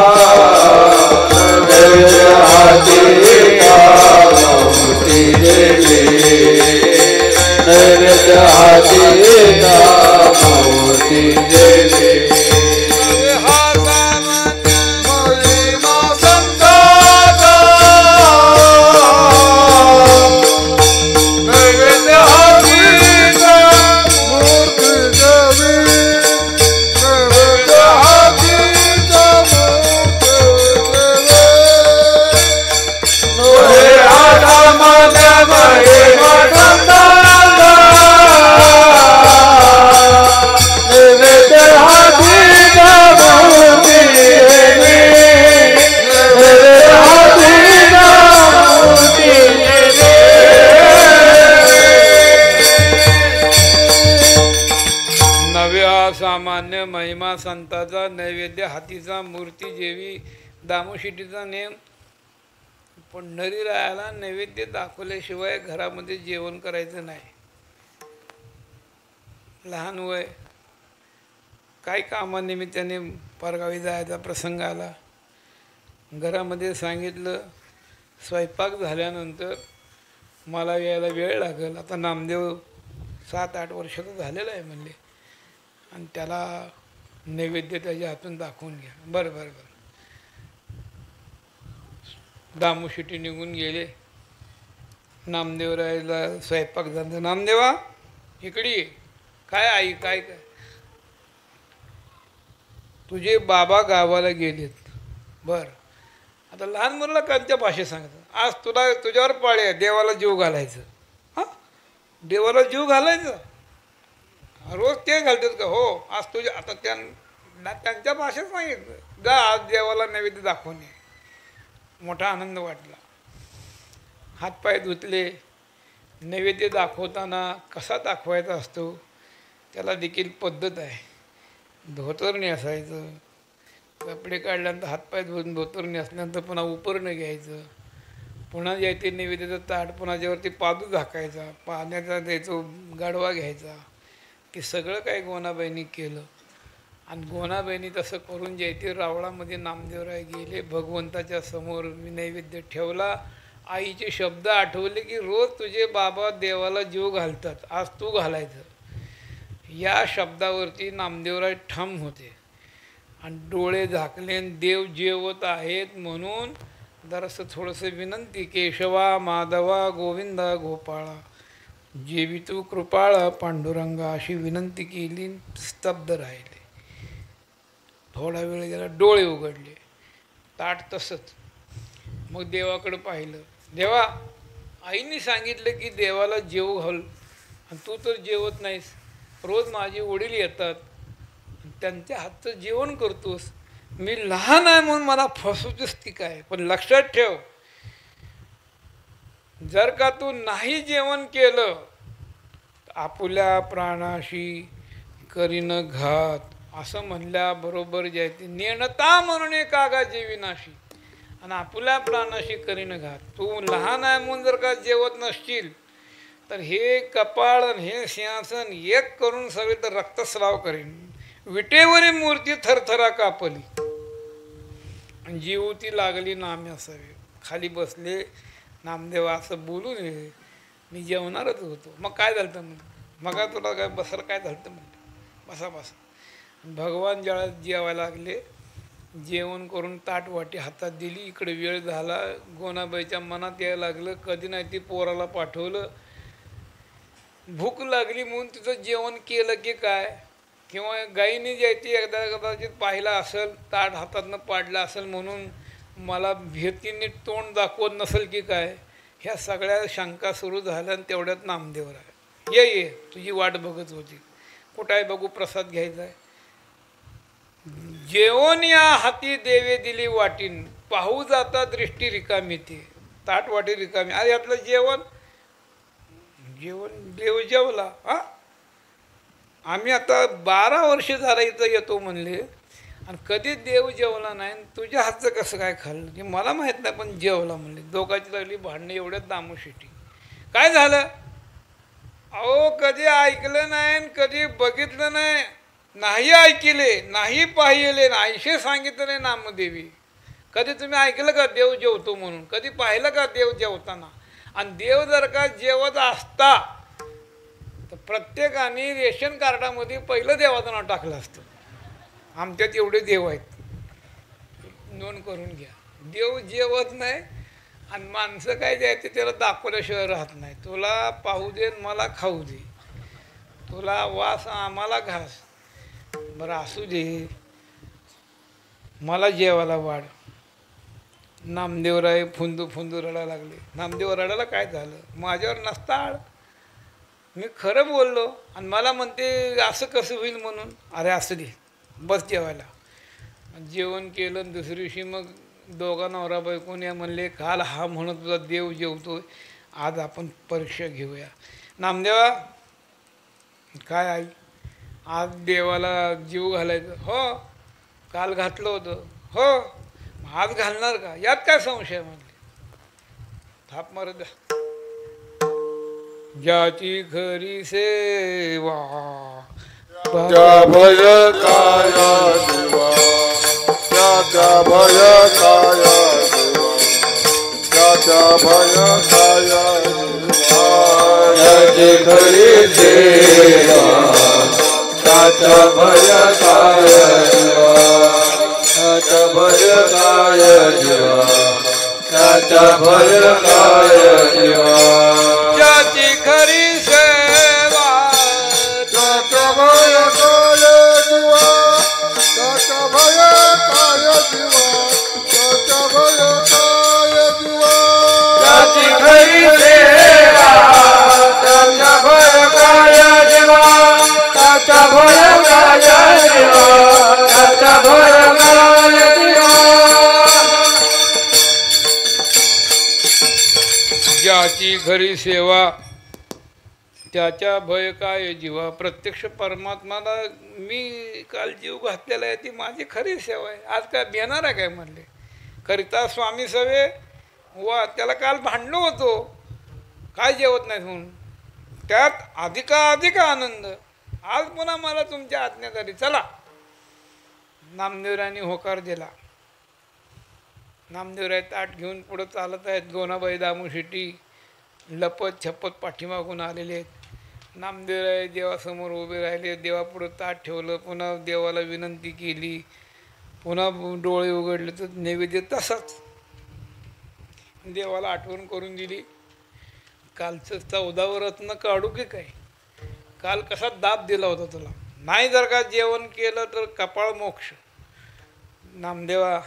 नैवेद्य हातेचा मूर्ती देवी. नैवेद्य हातेचा मूर्ती देवी. महिमा संतांचा, नैवेद्य हातेचा मूर्ती देवी. सामान्य महिमा संताचा, नैवेद्य हातीचा, मूर्ती जेवी. दामोशिटीचा नेम, पंढरीरायाला नैवेद्य दाखवल्याशिवाय घरामध्ये जेवण करायचं नाही. लहान वय, काही कामानिमित्ताने परगावी जायचा प्रसंग आला. घरामध्ये सांगितलं स्वयंपाक झाल्यानंतर मला यायला वेळ लागेल. आता नामदेव 7-8 वर्षाचा झालेला आहे म्हणले, आणि त्याला नैवेद्य त्याच्या हातून दाखवून घ्या. बरं बरं बरं. दामोशिटी निघून गेले. नामदेवरायला स्वयंपाक झाला. नामदेवा इकडे ये. काय आई, काय काय? तुझे बाबा गावाला गेलेत. बरं, आता लहान मुलाला कोणत्या भाषेत सांगतात? आज तुला तुझ्यावर पाळी आहे, देवाला जीव घालायचं. हां, देवाला जीव घालायचं. रोज ते घालतात का? हो, आज तुझ्या आता त्यांच्या भाषेत सांगितलं, जा आज देवाला नैवेद्य दाखवून ये. मोठा आनंद वाटला. हातपाय धुतले. नैवेद्य दाखवताना कसा दाखवायचा असतो त्याला देखील पद्धत आहे. धोतर नेसायचं, कपडे काढल्यानंतर हातपाय धुवून धोतर नेसल्यानंतर पुन्हा उपरणं घ्यायचं, पुन्हा ते नैवेद्याचं ताट पुन्हा ज्यावरती पादू झाकायचा, पाण्याचा द्यायचं गाडवा घ्यायचा. ते सगळं काय गोनाबाईंनी केलं. आणि गोनाबाईंनी तसं करून ते रावळामध्ये नामदेवराय गेले, भगवंताच्या समोर नैवेद्य ठेवला. आईचे शब्द आठवले की रोज तुझे बाबा देवाला जीव घालतात, आज तू घालायचं. या शब्दावरती नामदेवराय ठाम होते आणि डोळे झाकले. देव जेवत आहेत म्हणून जरासं थोडंसं विनंती, केशवा माधवा गोविंदा गोपाळा जेवी तू कृपाळा पांडुरंगा, अशी विनंती केली. स्तब्ध राहिले. थोडा वेळ गेला, डोळे उघडले, ताट तसंच. मग देवाकडे पाहिलं. देवा, आईने सांगितलं की देवाला जेव घाल, आणि तू तर जेवत नाहीस. रोज माझे वडील येतात, त्यांच्या हातचं जेवण करतोस. मी लहान आहे म्हणून मला फसवतेस ती काय? पण लक्षात ठेव, जर का तू नाही जेवण केलं आपुल्या प्राणाशी करीन घात, असं म्हणल्याबरोबर ते नेणता म्हणून कागा जेविनाशी, आणि आपुल्या प्राणाशी करीन घात. तू लहान आहे म्हणून जर का जेवत नसशील तर हे कपाळ आणि हे सिंहासन एक करून सगळे तर रक्तस्राव करीन. विटेवरी मूर्ती थरथरा कापली आणि जीवती लागली नामे असावे. खाली बसले. नामदेव असं बोलू नये, मी जेवणारच होतो. मग काय झालं तर मग तुला काय बसायला काय झालं तर म्हणलं बसा बसा. भगवान ज्यावेळेस जेवायला लागले, जेवण करून ताट वाटी हातात दिली. इकडे वेळ झाला. गोनाबाईच्या मनात यायला लागलं, कधी नाही ती पोराला पाठवलं, भूक लागली म्हणून तिचं जेवण केलं की काय, किंवा गाईने ती एकदा कदाचित पाहिला असेल, ताट हातातनं पाडला असेल म्हणून मला भीतीने तोंड दाखवत नसेल की काय. ह्या सगळ्या शंका सुरू झाल्या. आणि तेवढ्यात नामदेव राय, ये तुझी वाट बघत होती, कुठं आहे बघू, प्रसाद घ्यायचा आहे. जेवण या हाती देवे दिली वाटीन, पाहू जाता दृष्टी रिकामी. ते ताट वाटी रिकामी. अरे आपलं जेवण देव जेवला. आम्ही आता 12 वर्ष झाला इथं येतो म्हणले, आणि कधी देव जेवला नाही. तुझ्या हातचं कसं काय खाल्लं की मला माहीत नाही, पण जेवला म्हणले. दोघांची लागली भांडणं. एवढ्यात दामोशिटी, काय झालं? अहो, कधी ऐकलं नाही, कधी बघितलं नाही, नाही ऐकले, नाही पाहिले, नाहीशे सांगितलं नाही नामदेवी. कधी तुम्ही ऐकलं का देव जेवतो म्हणून? कधी पाहिलं का देव जेवताना? आणि देव जर का जेवत असता तर प्रत्येकाने रेशन कार्डामध्ये पहिलं देवाचं नाव टाकलं असतं. आमच्यात एवढे देव आहेत, नोंद करून घ्या. देव जेवत नाही आणि माणसं काय द्यायचे त्याला दाखवल्याशिवाय राहत नाही. तुला पाहू दे, मला खाऊ दे, तुला वास आम्हाला घास, बरं असू दे, मला जेवायला वाढ. नामदेवराय फुंदू फुंदू रडायला लागले. नामदेव रडायला काय झालं? माझ्यावर नसता आळ, मी खरं बोललो आणि मला म्हणते असं कसं होईल म्हणून. अरे असं दे, बस जेवायला. जेवण केलं. दुसऱ्या दिवशी मग दोघा नवरा बायकोने या म्हणले, काल हा म्हणत तुझा देव जेवतोय, आज आपण परीक्षा घेऊया. नामदेवा, काय आई, आज देवाला जीव घालायचं? हो, काल घातलं होतं. हो, आज घालणार का? यात काय संशय म्हणले. थाप मारत द्या. ज्याची खरी सेवा त्या भय काय देवा, त्या भय काय देवा, त्या भय काय देवा. त्याची खरी सेवा, त्याच्या भय काय देवा, त्याच्या भय काय देवा, त्याच्या भय काय देवा. ज्याची खरी सेवा, त्याच्या भय काय देवा, त्याच्या भय काय देवा, त्याच्या भय काय देवा. त्याची खरी सेवा, त्याच्या भय काय देवा, त्याच्या भय काय देवा, त्याच्या भय काय देवा. ज्याची खरी सेवा त्याच्या भय काय जीवा. प्रत्यक्ष परमात्माला मी काल जीव घातलेला आहे, ती माझी खरी सेवा आहे. आज काय बेणार आहे काय म्हणले. करिता स्वामी सवे वा. त्याला काल भांडलो होतो, काय जेवत नाहीत म्हणून. त्यात अधिक आनंद. आज पुन्हा मला तुमच्या आज्ञाकारी चला. नामदेवरायांनी होकार दिला. नामदेवराय ताट घेऊन पुढं चालत आहेत. गोनाबाई दामू शेट्टी लपत छपत पाठीमागून आलेले आहेत. नामदेवराय देवासमोर उभे राहिले. देवापुढं ताट ठेवलं. पुन्हा देवाला विनंती केली. पुन्हा डोळे उघडले तर नैवेद्य तसाच. देवाला आठवण करून दिली. कालचं 14वं रत्न काढू की काय. काल कसा दाब दिला होता तुला. नाही जर का जेवण केलं तर कपाळ मोक्ष. नामदेवा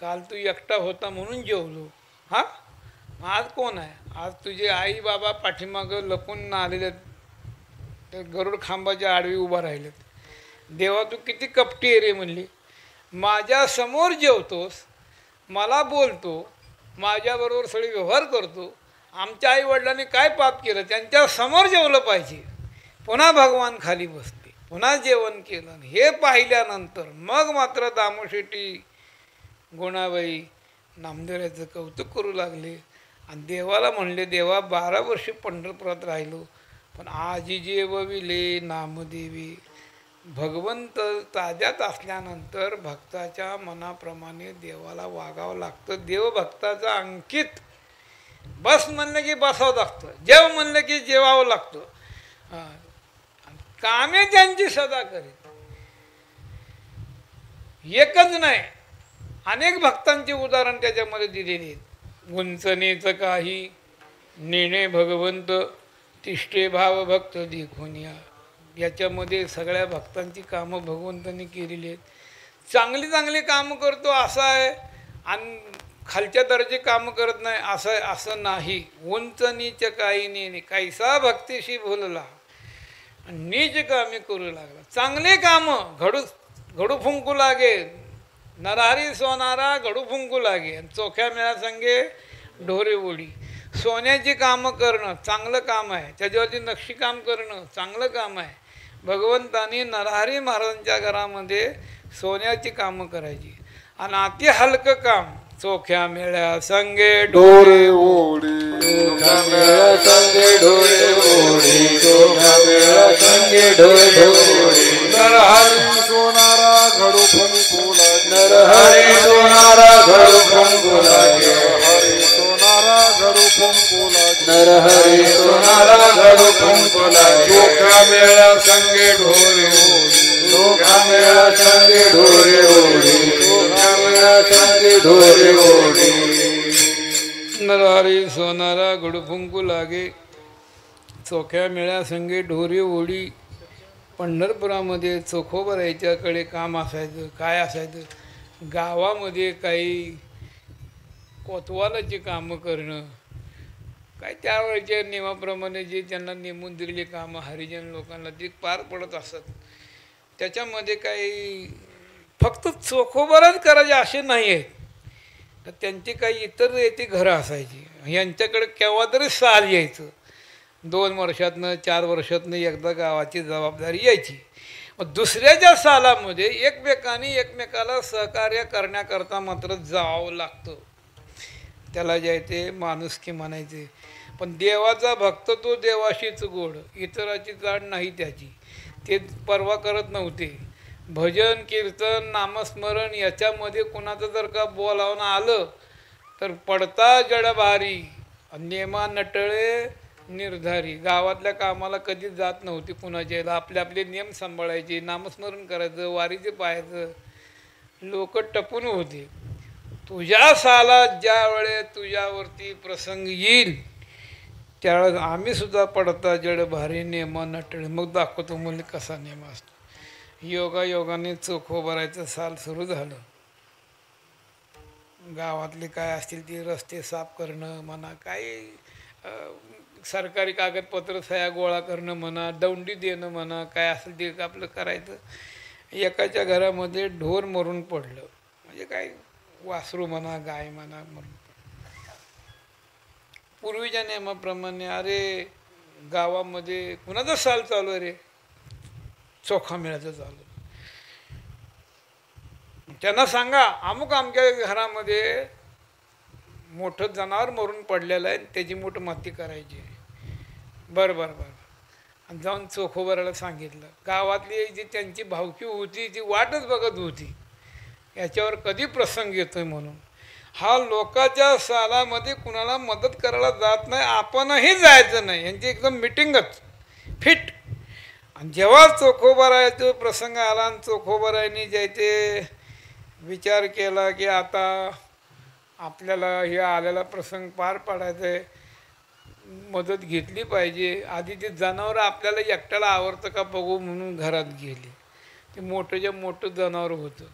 काल तू एकटा होता म्हणून जेवलो. हा आज कोण आहे. आज तुझे आई बाबा पाठीमागं लपून आलेले, ते गरुड खांबाच्या आडवी उभा राहिलेत. देवा तू किती कपटी आहे रे म्हणली. माझ्या समोर जेवतोस, मला बोलतो, माझ्याबरोबर सगळे व्यवहार करतो. आमच्या आईवडिलांनी काय पाप केलं, त्यांच्या समोर जेवलं पाहिजे. पुन्हा भगवान खाली बसले, पुन्हा जेवण केलं. हे पाहिल्यानंतर मग मात्र दामू शेट्टी गुणाबाई नामदेवराचं कौतुक करू लागले. आणि देवाला म्हणले, देवा 12 वर्षे पंढरपुरात राहिलो, पण आजी जेवविले नामदेवी. भगवंत ताज्यात असल्यानंतर भक्ताच्या मनाप्रमाणे देवाला वागावं लागतं. देवभक्ताचा अंकित. बस म्हणलं की बसावं लागतं, जेव म्हणलं की जेवावं लागतं. कामे त्यांची सदा करीत. एकच नाही, अनेक भक्तांचे उदाहरण त्याच्यामध्ये दिलेले आहेत. गुंचनेचं काही नेणे भगवंत तिष्ठे भाव भक्त देखुनिया. याच्यामध्ये सगळ्या भक्तांची कामं भगवंतांनी केलेली आहेत. चांगली चांगली कामं करतो असं आहे आणि खालच्या दर्जे कामं करत नाही असं आहे, असं नाही. उंच नीच काही नेणे कैसा भक्तीशी भुलला, नीच कामे करू लागला. चांगले कामं घडू फुंकू लागे. नरहरी सोनारा घडू फुंकू लागे. आणि चोख्या मेळा संगे ढोरे ओढी. सोन्याची कामं करणं चांगलं काम आहे, त्याच्यावरती नक्षीकाम करणं चांगलं काम आहे. भगवंतानी नरहरी महाराजांच्या घरामध्ये सोन्याची कामं करायची. आणि अति हलकं काम चोख्या मेळ्या संगे डोरे ओढी. चोख्या मेळा संगे ढोरे ओढी. चोख्या मेळा संगे ढोरे ओढी. नरहरी सोनारा घडू फुंकू लागे. नरहरी सोनारा घडू फुंकू लागे. हरी सोनारा घडू फुंकू लागे. नरहरी सोनारा घडू फुंकू लागे. चोख्या मेळा संगे ढोरे ओढी. चोख्या मेळा संगे ढोरे ओढी. चोख्या मेळा संगे ढोरे ओढी. नरहरी सोनारा घडू फुंकू लागे. चोख्या मेळ्या संगे ढोरे ओढी. पंढरपुरामध्ये चोखोबराच्याकडे काम असायचं. काय असायचं, गावामध्ये काही कोतवालाची कामं करणं, काय त्यावेळेच्या नियमाप्रमाणे जे त्यांना नेमून दिलेली कामं हरिजन लोकांना ती पार पडत असत. त्याच्यामध्ये काही फक्त चोखोबरच करायचे असे नाही आहेत, तर त्यांची काही इतर येते घरं असायची. यांच्याकडे केव्हा तरी साल यायचं. 2 वर्षातनं 4 वर्षातनं एकदा गावाची जबाबदारी यायची. मग दुसऱ्याच्या सालामध्ये एकमेकाला सहकार्य करण्याकरता मात्र जावं लागतं. त्याला जे ते माणुसकी म्हणायचे. पण देवाचा भक्त तो देवाशीच गोड, इतराची जाण नाही त्याची. ते परवा करत नव्हते. भजन कीर्तन नामस्मरण याच्यामध्ये कुणाचं जर का बोलावणं आलं तर पडता जडभारी, नेमा नटळे निर्धारी. गावातल्या कामाला कधीच जात नव्हती कुणाच्या. आपले आपले नियम सांभाळायचे, नामस्मरण करायचं, वारीचे पाहायचं. लोक टपून होते. तुझ्या सालात ज्या वेळेस तुझ्यावरती प्रसंग येईल त्यावेळेस आम्ही सुद्धा पडता जड भारी नेमा नटळे. मग दाखवतो मुली कसा नेम असतो. योगाने चोखोबरायचं साल सुरू झालं. गावातले काय असतील ते रस्ते साफ करणं म्हणा, काही सरकारी कागदपत्र सह्या गोळा करणं म्हणा, दौंडी देणं म्हणा, काय असेल ते आपलं करायचं. एकाच्या घरामध्ये ढोर मरून पडलं, म्हणजे काय वासरू म्हणा गाय म्हणा मरून. पूर्वीच्या नियमाप्रमाणे अरे गावामध्ये कुणाचं साल चालू आहे रे? चोखा मेळ्याचं चालू आहे. त्यांना सांगा अमुक आमच्या घरामध्ये मोठं जनावर मरून पडलेलं आहे, त्याची मोठं माती करायची आहे. बरं बरं बरं. आणि जाऊन चोखोबराला सांगितलं. गावातली जी त्यांची भावकी होती ती वाटच बघत होती याच्यावर कधी प्रसंग येतोय म्हणून. हा लोकांच्या सालामध्ये कुणाला मदत करायला जात नाही, आपणही जायचं नाही, यांची एकदम मिटिंगच फिट. आणि जेव्हा चोखोबरायचा प्रसंग आला आणि चोखोबरायने ज्याचे विचार केला की आता आपल्याला हे आलेला प्रसंग पार पाडायचा आहे, मदत घेतली पाहिजे. आधी ते जनावरं आपल्याला एकट्याला आवडतं का बघू म्हणून घरात गेली. ते मोठंच्या मोठं जनावर होतं.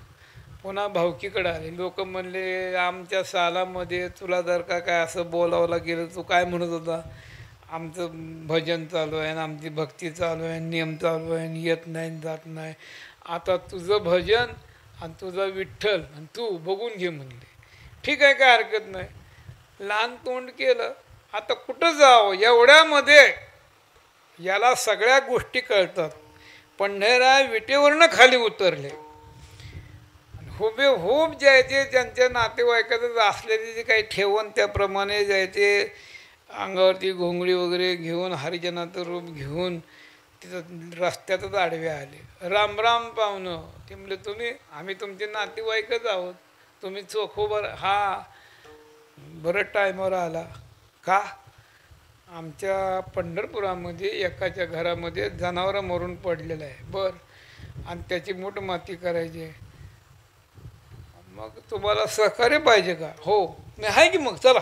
पुन्हा भावकीकडे आले. लोक म्हणले आमच्या सालामध्ये तुला जर का काय असं बोलावलं गेलं, तू काय म्हणत होता? आमचं भजन चालू आहे आणि आमची भक्ती चालू आहे, नियम चालू आहे आणि येत नाही जात नाही. आता तुझं भजन आणि तुझा विठ्ठल आणि तू बघून घे म्हणले. ठीक आहे, काय हरकत नाही. लहान तोंड केलं. आता कुठं जावं एवढ्यामध्ये याला सगळ्या गोष्टी कळतात. पंढरराय विटेवरनं खाली उतरले. हुबेहूब जायचे त्यांच्या नातेवाईकातच असलेले जे काही ठेवण त्याप्रमाणे जायचे. अंगावरती घोंगडी वगैरे घेऊन हरिजनाचं रूप घेऊन तिथं रस्त्यातच आडवे आले. राम राम पाहुणं. ते म्हणले तुम्ही? आम्ही तुमचे नातेवाईकच आहोत. तुम्ही चोखोबर? हा. बरं टायमावर आला का? आमच्या पंढरपुरामध्ये एकाच्या घरामध्ये जनावरं मरून पडलेलं आहे. बरं. आणि त्याची मूठ माती करायची आहे. मग तुम्हाला सहकार्य पाहिजे का? हो. मी आहे की मग चला.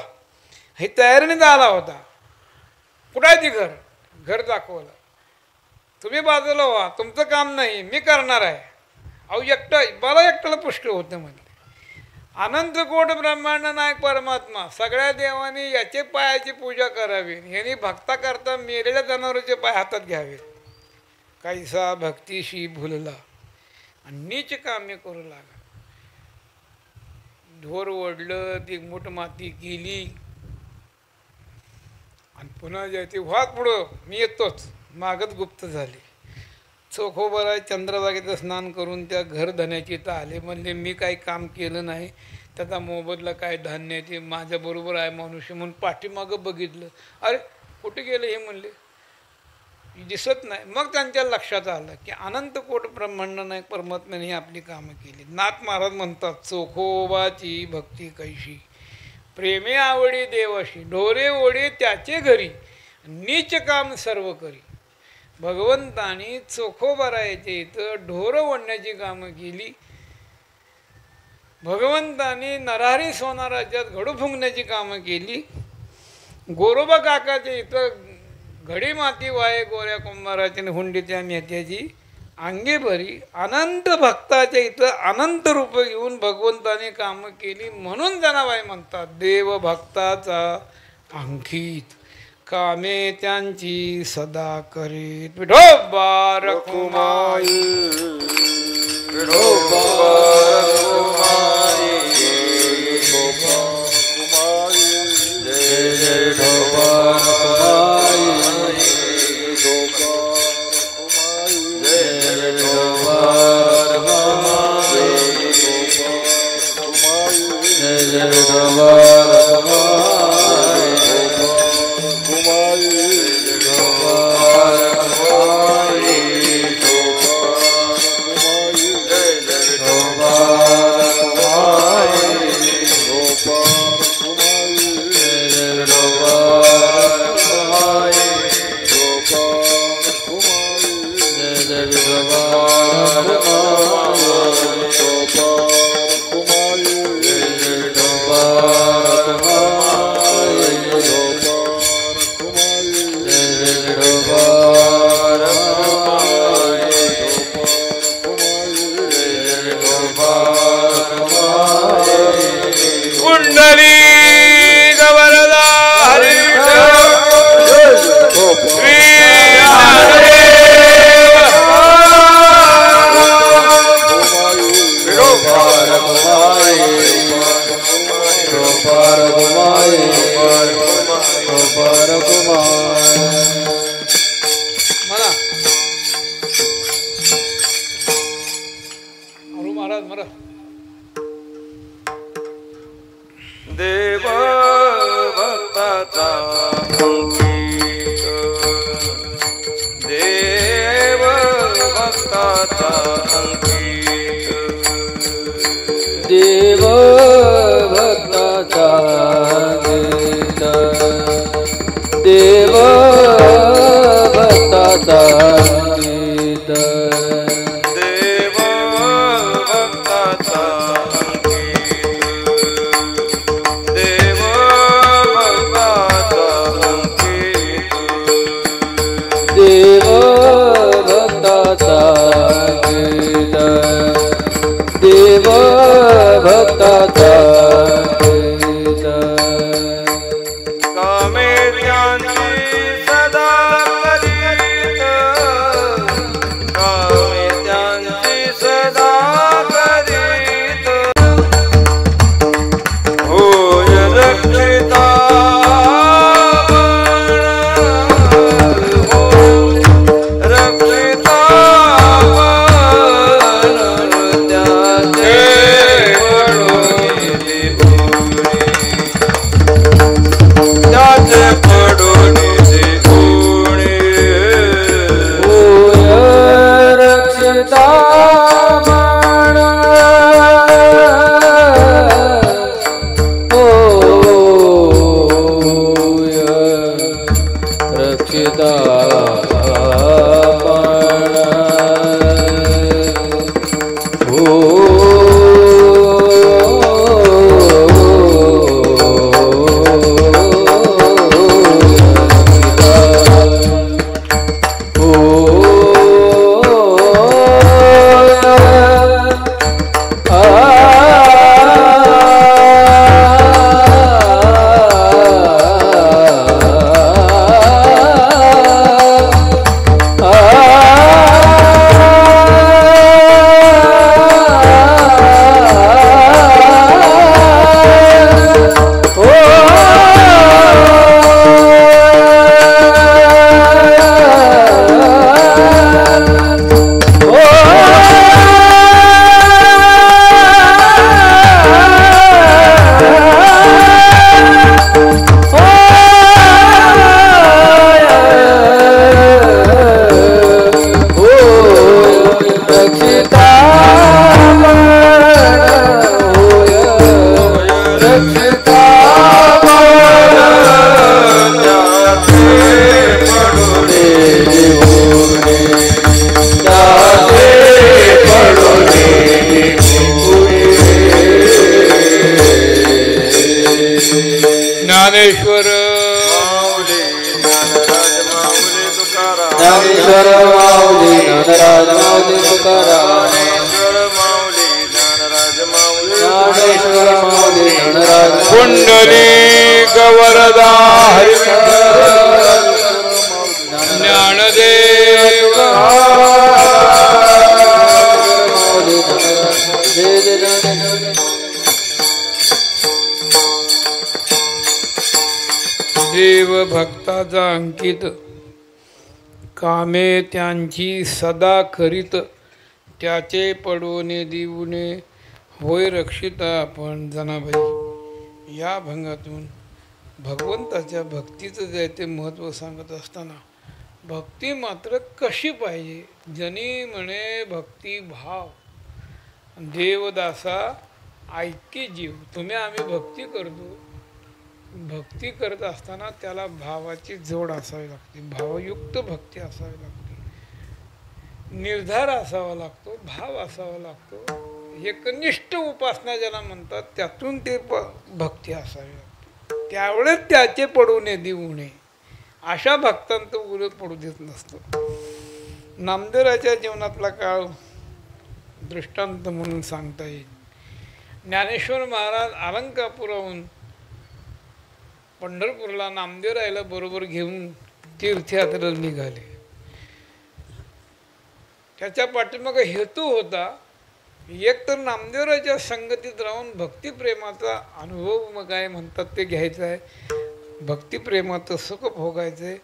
हे तयारीनेच आला होता. कुठं आहे ती घर? घर दाखवलं. तुम्ही बाजूला व्हा, तुमचं काम नाही, मी करणार आहे. अहो एकटं मला एकट्याला पुष्ट होतं म्हणले. अनंत कोट ब्रह्मांड नायक परमात्मा सगळ्या देवांनी याचे पायाची पूजा करावी. यांनी भक्ता करता मेलेल्या जनावरांचे पाय हातात घ्यावे. कैसा भक्तीशी भुलला आणि नीच कामे करू लागा. ढोर ओढलं, ती मूठ माती केली आणि पुन्हा जायचे वाद पुढं मी येतोच. मागत गुप्त झाले. चोखोबराय चंद्रभागेचं स्नान करून त्या घरधण्याची तर आले. म्हणले मी काही काम केलं नाही, त्याचा मोबदला काय धान्य ते माझ्याबरोबर आहे मनुष्य म्हणून पाठीमागं बघितलं. अरे कुठे गेले हे म्हणले, दिसत नाही. मग त्यांच्या लक्षात आलं की अनंत कोट ब्रह्मांड नायक परमात्म्याने आपली कामं केली. नाथ महाराज म्हणतात चोखोबाची भक्ती कैशी, प्रेमे आवडी देवाशी, ढोरे ओढे त्याचे घरी, नीच काम सर्व करी. भगवंतानी चोखोबरायचे इथं ढोरं ओढण्याची कामं केली. भगवंतानी नरहरी सोना राज्यात घडू फुंकण्याची कामं केली. गोरोबा काकाच्या इथं घडी माती वाये गोऱ्या कुंभाराची हुंडीच्या नेत्याची अंगे भरी. अनंत भक्ताच्या इथं अनंत रूप घेऊन भगवंताने कामं केली. म्हणून जनाबाई म्हणतात देव भक्ताचा अंकित, कामे त्यांची सदा करीत. विठोबा रखुमाई, विठोबा रखुमाई, विठोबा रखुमाई, जय जय विठोबा रखुमाई, विठोबा रखुमाई, जय जय विठोबा रखुमाई, जय जय विठोबा रखुमाई, भक्ताचा अंकित देव भक्ताचा गीत देव भक्ताचा गीत देव भक्ताचा अंकित देव भक्ताचा अंकित देव भक्ताचा गीत देव भक्ताचा गीत कामे त्यांची सदा करीत कामे त्यांची सदा करीत होय रक्षिता रक्षिता त्याचे पडून दिसुणे होय रक्षिता माण होय रक्षिता ज्ञानेश्वर माऊली ज्ञानराज माऊली तुकाराम ज्ञानेश्वर माऊली ज्ञानराज माऊली तुकाराम ज्ञानेश्वर माऊली ज्ञानराज माऊली ज्ञानेश्वर माऊली ज्ञानराज कुंडली गवरदा ज्ञानदेव देव भक्ताचा अंकित कामे त्यांची सदा करीत त्याचे पडवणे देऊने होय रक्षिता आपण जनाबाई. या भंगातून भगवंताच्या भक्तीचं जे ते महत्त्व सांगत असताना भक्ती मात्र कशी पाहिजे. जनी म्हणे भक्ती भाव देवदासा ऐके जीव. तुम्ही आम्ही भक्ती करतो, भक्ती करत असताना त्याला भावाची जोड असावी लागते, भावयुक्त भक्ती असावी लागते, निर्धार असावा लागतो, भाव असावा लागतो, एकनिष्ठ उपासना ज्याला म्हणतात त्यातून ते भक्ती असावी लागते. त्यावेळेस त्याचे पडू नये देऊ नये. अशा भक्तांत उलट पडू देत नसतो. नामदेवाच्या जीवनातला काळ दृष्टांत म्हणून सांगता येईल. ज्ञानेश्वर महाराज अलंकापुराहून पंढरपूरला नामदेवरायला बरोबर घेऊन तीर्थयात्रेला निघाले. त्याच्या पाठीमागे हेतू होता, एक तर नामदेवरायच्या संगतीत राहून भक्तिप्रेमाचा अनुभव मग काय म्हणतात ते घ्यायचा आहे, भक्तिप्रेमाचं सुख भोगायचं आहे.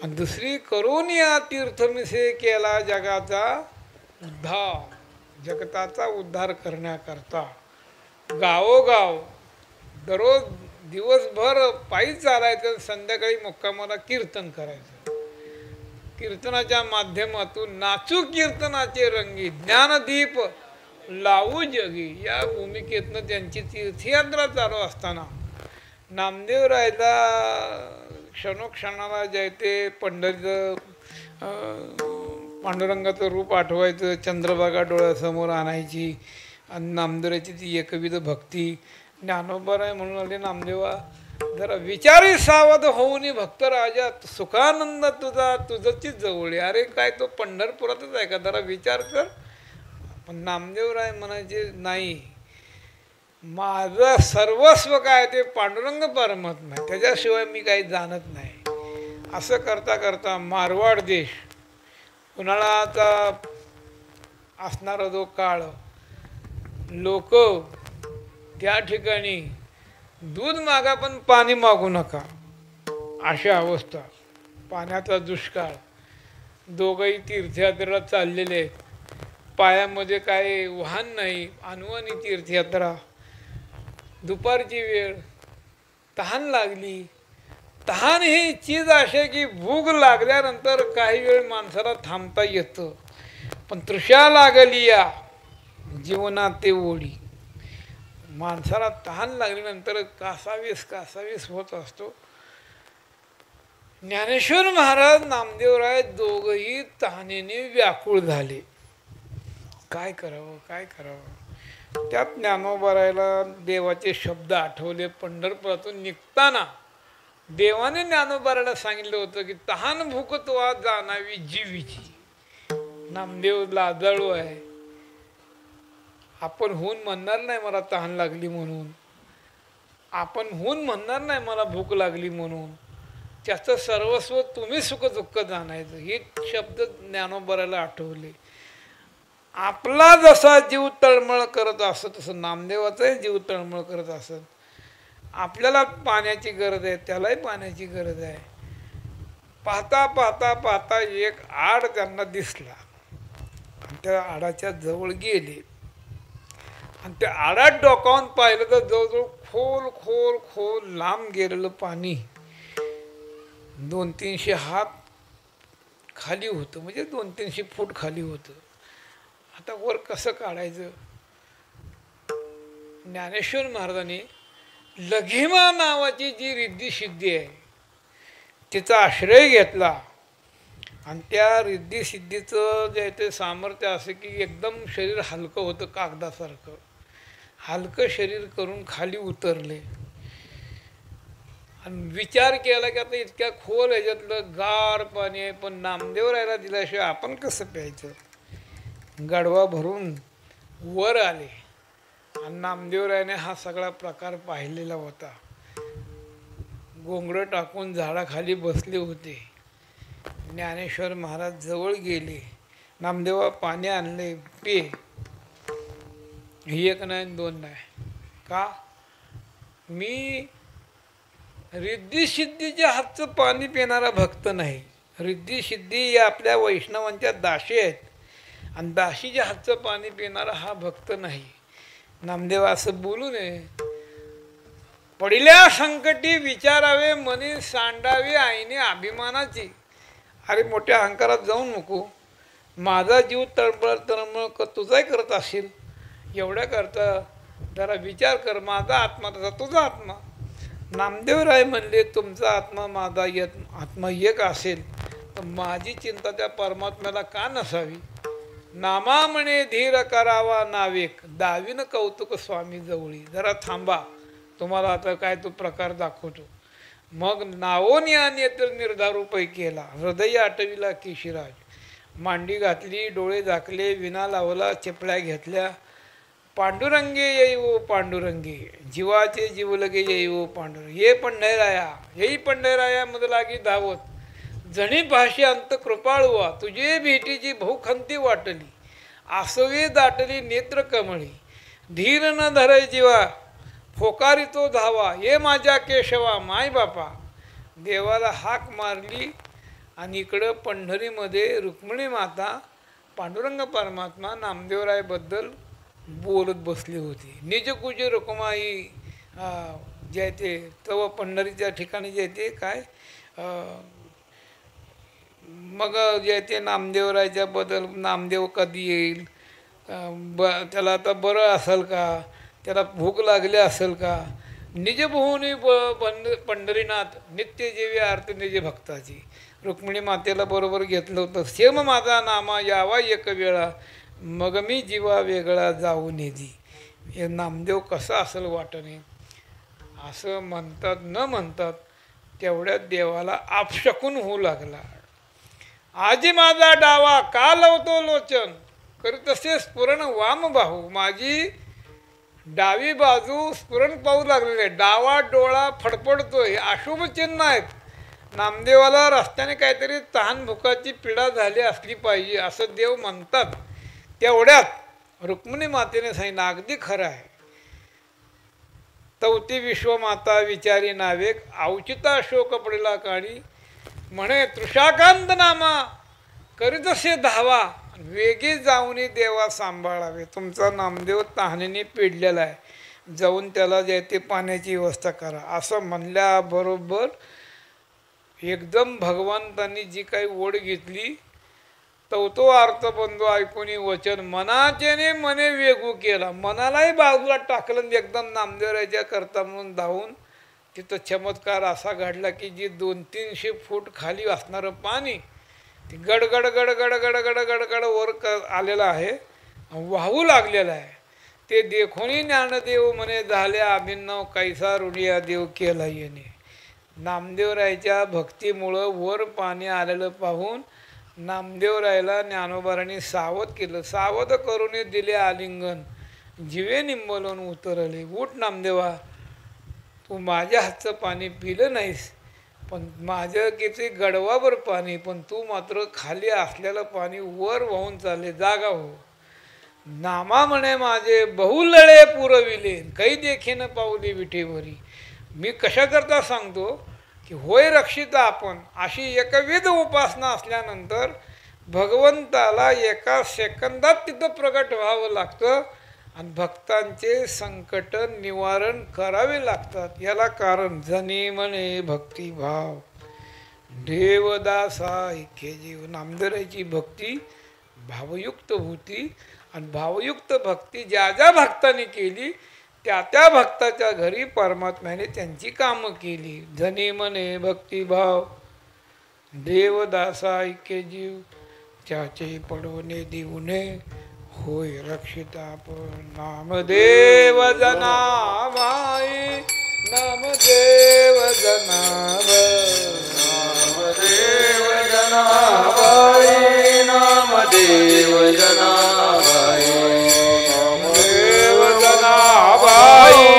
आणि दुसरी करून या तीर्थमिसे केला जगाचा उद्धार, जगताचा उद्धार करण्याकरता गावोगाव दररोज दिवसभर पायी चालायचं, संध्याकाळी मुक्कामाला कीर्तन करायचं. कीर्तनाच्या माध्यमातून नाचू कीर्तनाचे रंगी ज्ञानदीप लावू जगी या भूमिकेतनं त्यांची तीर्थयात्रा चालू असताना नामदेवरायला क्षणोक्षणाला जे ते पंढरीचं पांडुरंगाचं रूप आठवायचं, चंद्रभागा डोळ्यासमोर आणायची आणि नामदेवाची ती एकविध भक्ती. ज्ञानोबराय म्हणून आले, नामदेवा जरा विचारी सावध होऊन भक्त राजा सुखानंद तुझा तुझची जवळ. अरे काय तो पंढरपुरातच आहे का, जरा विचार कर. पण नामदेवराय म्हणायचे नाही, माझं सर्वस्व काय ते पांडुरंग परमात्मा आहे, त्याच्याशिवाय मी काही जाणत नाही. असं करता करता मारवाड देश उन्हाळ्याचा असणारा जो काळ, लोक त्या ठिकाणी दूध मागा पण पाणी मागू नका अशा अवस्था, पाण्याचा दुष्काळ. दोघंही तीर्थयात्रेला चाललेले आहेत, पायामध्ये काय वाहन नाही, अनवाणी तीर्थयात्रा. दुपारची वेळ, तहान लागली. तहान ही चीज असे की भूक लागल्यानंतर काही वेळ माणसाला थांबता येतं, पण तृषा लागली या जीवनात ते ओढी. माणसाला तहान लागल्यानंतर कासावीस होत असतो. ज्ञानेश्वर महाराज, नामदेवराय दोघंही तहानेने व्याकुळ झाले. काय करावं काय करावं. त्यात ज्ञानोबरायला देवाचे शब्द आठवले. पंढरपुरातून निघताना देवाने ज्ञानोबरायला सांगितलं होतं की तहान भूकत्वा जाणावी जीवीची. नामदेव लाजाळू आहे, आपण होऊन म्हणणार नाही मला तहान लागली म्हणून, आपण होऊन म्हणणार नाही मला भूक लागली म्हणून. त्याचं सर्वस्व तुम्ही सुख दुःख जाणायचं. हे शब्द ज्ञानोबरायला आठवले. आपला जसा जीव तळमळ करत असत तसं नामदेवाचाही जीव तळमळ करत असत. आपल्याला पाण्याची गरज आहे, त्यालाही पाण्याची गरज आहे. पाहता पाहता पाहता एक आड त्यांना दिसला. त्या आडाच्या जवळ गेले आणि त्या आडात डोकावून पाहिलं तर जवळजवळ खोल खोल खोल लांब गेलेलं पाणी 200-300 हात खाली होतं, म्हणजे 200-300 फूट खाली होतं. आता वर कसं काढायचं. ज्ञानेश्वर महाराजांनी लघिमा नावाची जी रिद्धी सिद्धी आहे तिचा आश्रय घेतला आणि त्या रिद्धी सिद्धीचं जे ते सामर्थ्य असं की एकदम शरीर हलकं होतं, कागदासारखं हलकं शरीर करून खाली उतरले आणि विचार केला की आता इतक्या खोल ह्याच्यातलं गार पाणी आहे, पण नामदेवरायला दिल्याशिवाय आपण कसं प्यायचं. गाढवा भरून वर आले आणि नामदेवरायाने हा सगळा प्रकार पाहिलेला होता. गोंगडं टाकून झाडाखाली बसले होते. ज्ञानेश्वर महाराज जवळ गेले. नामदेवा पाणी आणले, पे. ही एक नाही दोन नाही. का मी रिद्धी सिद्धीच्या हातचं पाणी पिणारा भक्त नाही. रिद्धी सिद्धी या आपल्या वैष्णवांच्या दाशी आहेत आणि दाशीच्या हातचं पाणी पिणारा हा भक्त नाही. नामदेव असं बोलू नये. पडिल्या संकटी विचारावे मनी सांडावी आईने अभिमानाची. अरे मोठ्या अहंकारात जाऊ नको. माझा जीव तळमळ तळमळ तुझाही करत असेल, एवढ्या करता जरा विचार कर. माझा आत्मा तसा तुझा आत्मा. नामदेवराय म्हणले तुमचा आत्मा माझा आत्मा एक असेल तर माझी चिंता त्या परमात्म्याला का नसावी. नामा म्हणे धीर करावा नावेक दावीन कौतुक स्वामी जवळी. जरा थांबा, तुम्हाला आता काय तो प्रकार दाखवतो. मग नावोनी आणि निर्धारूपै केला. हृदय आटविला केशिराज. मांडी घातली, डोळे झाकले, विना लावला, चपल्या घेतल्या. पांडुरंगे येई ओ पांडुरंगे जीवाचे जीवलगे येई ओ पांडुरंग. ये पंढराया येई पंढराया मध लागी धावत. जणी भाषे अंत कृपाळुवा तुझे भेटीची बहुखंती वाटली. आसवे दाटली नेत्र कमळी. धीर न धरे जीवा फोकारी तो धावा. ये माझ्या केशवा माय बापा. देवाला हाक मारली आणि इकडं पंढरीमध्ये रुक्मिणी माता पांडुरंग परमात्मा नामदेवरायबद्दल बोलत बसली होती. निज कुज रुक्माई जे ते तव पंढरीच्या ठिकाणी जे ते काय मग जे ते नामदेवरायच्या बद्दल नामदेव कधी येईल, त्याला आता बरं असेल का, त्याला भूक लागली असेल का, निज भुवनी पंढरीनाथ नित्य जेवी आरती निज भक्ताची. रुक्मिणी मातेला बरोबर घेतलं होतं. सेम माझा नामा यावा एक वेळा, मग मी जीवा वेगळा जाऊ निधी. हे नामदेव कसा असेल वाटणे असं म्हणतात न म्हणतात तेवढ्यात देवाला आपशकून होऊ लागला. आजी माझा डावा का लावतो लोचन, करी तसे स्फुरण वाम बाहू. माझी डावी बाजू स्फुरण पाहू लागलेले, डावा डोळा फडफडतोय, अशुभ चिन्ह आहेत. नामदेवाला रस्त्याने काहीतरी तहान भुकाची पीडा झाली असली पाहिजे असं देव म्हणतात. तेवढ्यात रुक्मिणी मातेने सांगितलं, अगदी खरं आहे. तवती विश्वमाता विचारी नावेक, अवचिता शोक पडला काणी. म्हणे तृषाकांत नामा करीत असे धावा, वेगी जाऊनी देवा सांभाळावे. तुमचा नामदेव तहानेने पिडलेला आहे, जाऊन त्याला जे ते पाण्याची व्यवस्था करा. असं म्हणल्याबरोबर एकदम भगवंतांनी जी काही ओढ घेतली, तो अर्थबंधू ऐकून वचन मनाचेने मने वेगू केला. मनालाही बाजूला टाकलं, एकदम नामदेवराच्या करता म्हणून धावून तिथं चमत्कार असा घडला की जी 200-300 फूट खाली असणारं पाणी ते गडगड गडगड गडगड गडगड वर आलेलं आहे, वाहू लागलेलं आहे. ते देखोनी ज्ञानदेव म्हणे झाल्या अभिनव, कैसा रुढिया देव केला येणे. नामदेवरायच्या भक्तीमुळं वर पाणी आलेलं पाहून नामदेवरायला ज्ञानोबारांनी सावध केलं. सावध करून दिले आलिंगन, जीवे निंबलून उतरले. उठ नामदेवा, तू माझ्या हातचं पाणी पिलं नाहीस, पण माझं किती गडवाभर पाणी, पण तू मात्र खाली असलेलं पाणी वर वाहून चालले, जागा हो. नामा म्हणे माझे बहुलळे पुरविले, काही देखीन पावली विठेवरी. मी कशाकरता सांगतो की होय रक्षिता आपण अशी एकविध उपासना असल्यानंतर भगवंताला एका सेकंदात तिथं प्रगट व्हावं लागतं आणि भक्तांचे संकट निवारण करावे लागतात. याला कारण जनी म्हणे भक्तिभाव, देवदासा ऐके जीव. नामदेवराची भक्ती भावयुक्त होती आणि भावयुक्त भक्ती ज्या ज्या भक्तांनी केली त्या त्या भक्ताच्या घरी परमात्म्याने त्यांची कामं केली. जनी म्हणे भक्तिभाव, देवदासा ऐके जीव. त्याचे पडवणे देऊने होय रक्षिता आपण. नामदेव जनाबाई, नामदेव जनाबाई, नामदेव जनाबाई, नामदेव जनाबाई, नामदेव जनाबाई,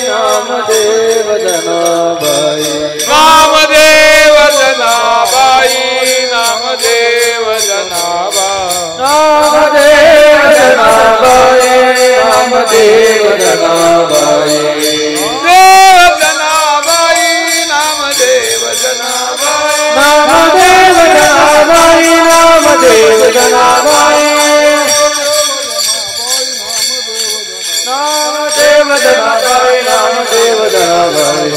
नामदेव जनाबाई, नामदेव जनाबाई, नामदेव जनाबाई, नामदेव जनाबाई, नामदेव जनाबाई, नामदेव जनाबाई, देव जनाबाई, नामदेव जनाबाई, नामदेव जनाबाई, नामदेव जनाबाई, नामदेव जनाबाई, नामदेव जनाबाई,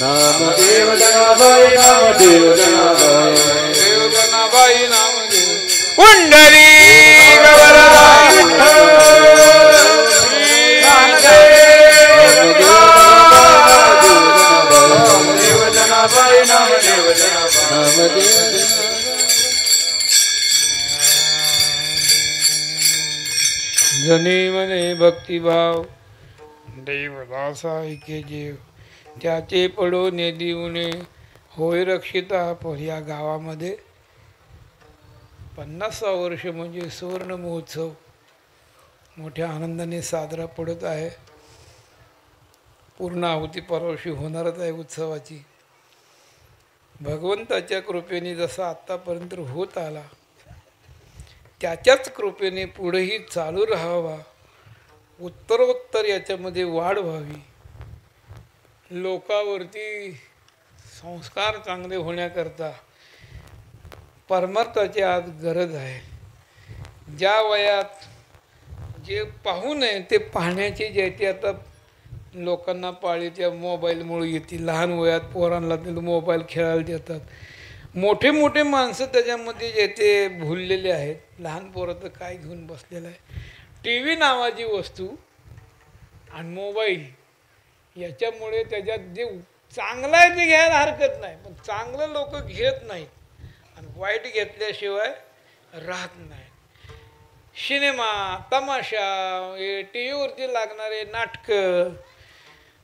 नामदेव जनाबाई, नामदेव जनाबाई, देव जनाबाई, नामदेव. पुंडरी गवरा नामदेव जनाबाई, नामदेव जनाबाई, जनी म्हणे भक्तिभाव, देवदासा ऐके जीव. त्याचे पडो नेदिवणे होय रक्षिता आपण. या गावामध्ये 50 वर्ष म्हणजे सुवर्ण महोत्सव मोठ्या आनंदाने साजरा पडत आहे. पूर्ण आहुती परवर्षी होणारच आहे उत्सवाची. भगवंताच्या कृपेने जसा आत्तापर्यंत होत आला त्याच्याच कृपेने पुढेही चालू राहावा, उत्तरोत्तर याच्यामध्ये वाढ व्हावी. लोकावरती संस्कार चांगले होण्याकरता परमार्थाची आज गरज आहे. ज्या वयात जे पाहू नये ते पाहण्याची जे ते आता लोकांना पाळी त्या मोबाईलमुळे येते. लहान वयात पोरांना ते मोबाईल खेळायला देतात. मोठे मोठे माणसं त्याच्यामध्ये जे ते भुललेले आहेत. लहान पोरं तर काय घेऊन बसलेलं आहे. टी व्ही नावाची वस्तू आणि मोबाईल याच्यामुळे त्याच्यात जे चांगलं आहे ते घ्यायला हरकत नाही, पण चांगलं लोक घेत नाहीत आणि वाईट घेतल्याशिवाय राहत नाही. सिनेमा, तमाशा, हे टी व्हीवरती लागणारे नाटकं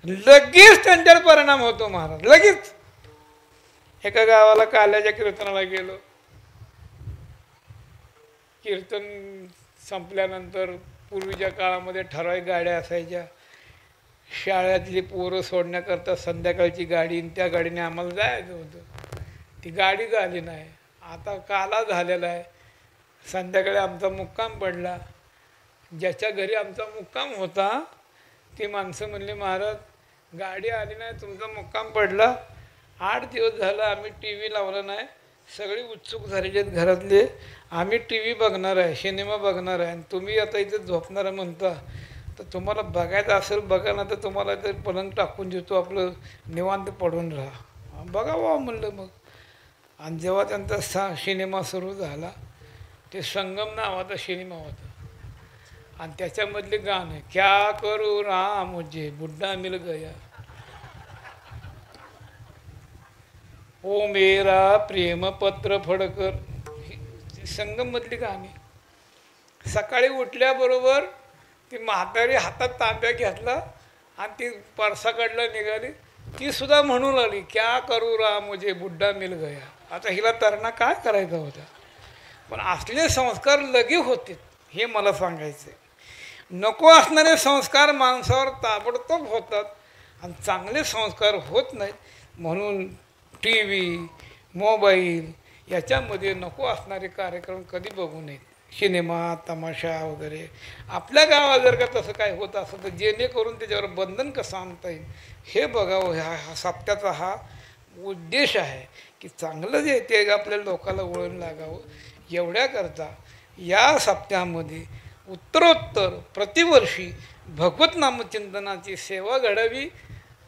लगेच त्यांच्यावर परिणाम होतो महाराज. लगेच एका गावाला काल्याच्या कीर्तनाला गेलो. कीर्तन संपल्यानंतर पूर्वीच्या काळामध्ये ठराविक गाड्या असायच्या. शाळेतली पोरं सोडण्याकरता संध्याकाळची गाडी, त्या गाडीने आम्हाला जायचं होतं. ती गाडी झाली नाही. आता काला झालेला आहे. संध्याकाळी आमचा मुक्काम पडला. ज्याच्या घरी आमचा मुक्काम होता ती माणसं म्हणली, महाराज गाडी आली नाही, तुमचा मुक्काम पडला. 8 दिवस झाला आम्ही टी व्ही लावला नाही. सगळी उत्सुक झालेली आहेत घरातले, आम्ही टी व्ही बघणार आहे, सिनेमा बघणार आहे, आणि तुम्ही आता इथे झोपणार म्हणता. तर तुम्हाला बघायचं असेल बघा, ना तर तुम्हाला तर पलंग टाकून देतो, आपलं निवांत पडून राहा. बघावा म्हणलं मग. आणि जेव्हा त्यांचा सिनेमा सुरू झाला, ते संगम नावाचा सिनेमा होता आणि त्याच्यामधले गाणं क्या करू राम मुझे बुड्ढा मिल गया, ओ मेरा प्रेम पत्र फडकर, संगम मधली गाणी. सकाळी उठल्याबरोबर ती म्हातारी हातात तांब्या घेतला आणि ती परसाकडला निघाली. ती सुद्धा म्हणू लागली क्या करू राम मुझे बुड्ढा मिल गया. आता हिला तरणा काय करायचा होता, पण असले संस्कार लगे होते हे मला सांगायचे. नको असणारे संस्कार माणसावर ताबडतोब होतात आणि चांगले संस्कार होत नाहीत. म्हणून टी व्ही, मोबाईल याच्यामध्ये नको असणारे कार्यक्रम कधी बघू नयेत. सिनेमा, तमाशा वगैरे. आपल्या गावात जर का तसं काय होत असं तर जेणेकरून त्याच्यावर बंधन कसं आणता येईल हे बघावं. हा सप्त्याचा हा उद्देश आहे की चांगलं जे ते आपल्या लोकाला वळण लागावं. एवढ्याकरता या सप्त्यामध्ये उत्तरोत्तर प्रतिवर्षी भगवत नामचिंतनाची सेवा घडावी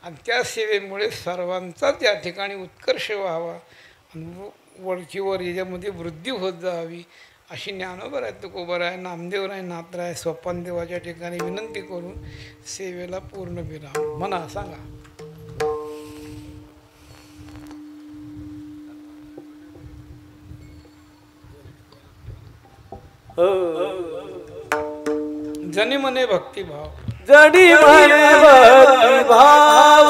आणि त्या सेवेमुळे सर्वांचाच या ठिकाणी उत्कर्ष व्हावा आणि वरचीवर याच्यामध्ये वृद्धी होत जावी अशी ज्ञानोबराय, तुकोबराय, नामदेवराय, नाथराय, सोपानदेवाच्या ठिकाणी विनंती करून सेवेला पूर्ण विराम म्हणा. सांगा. जनी मने भक्तिभाव, जडी म्हणे भक्तिभाव,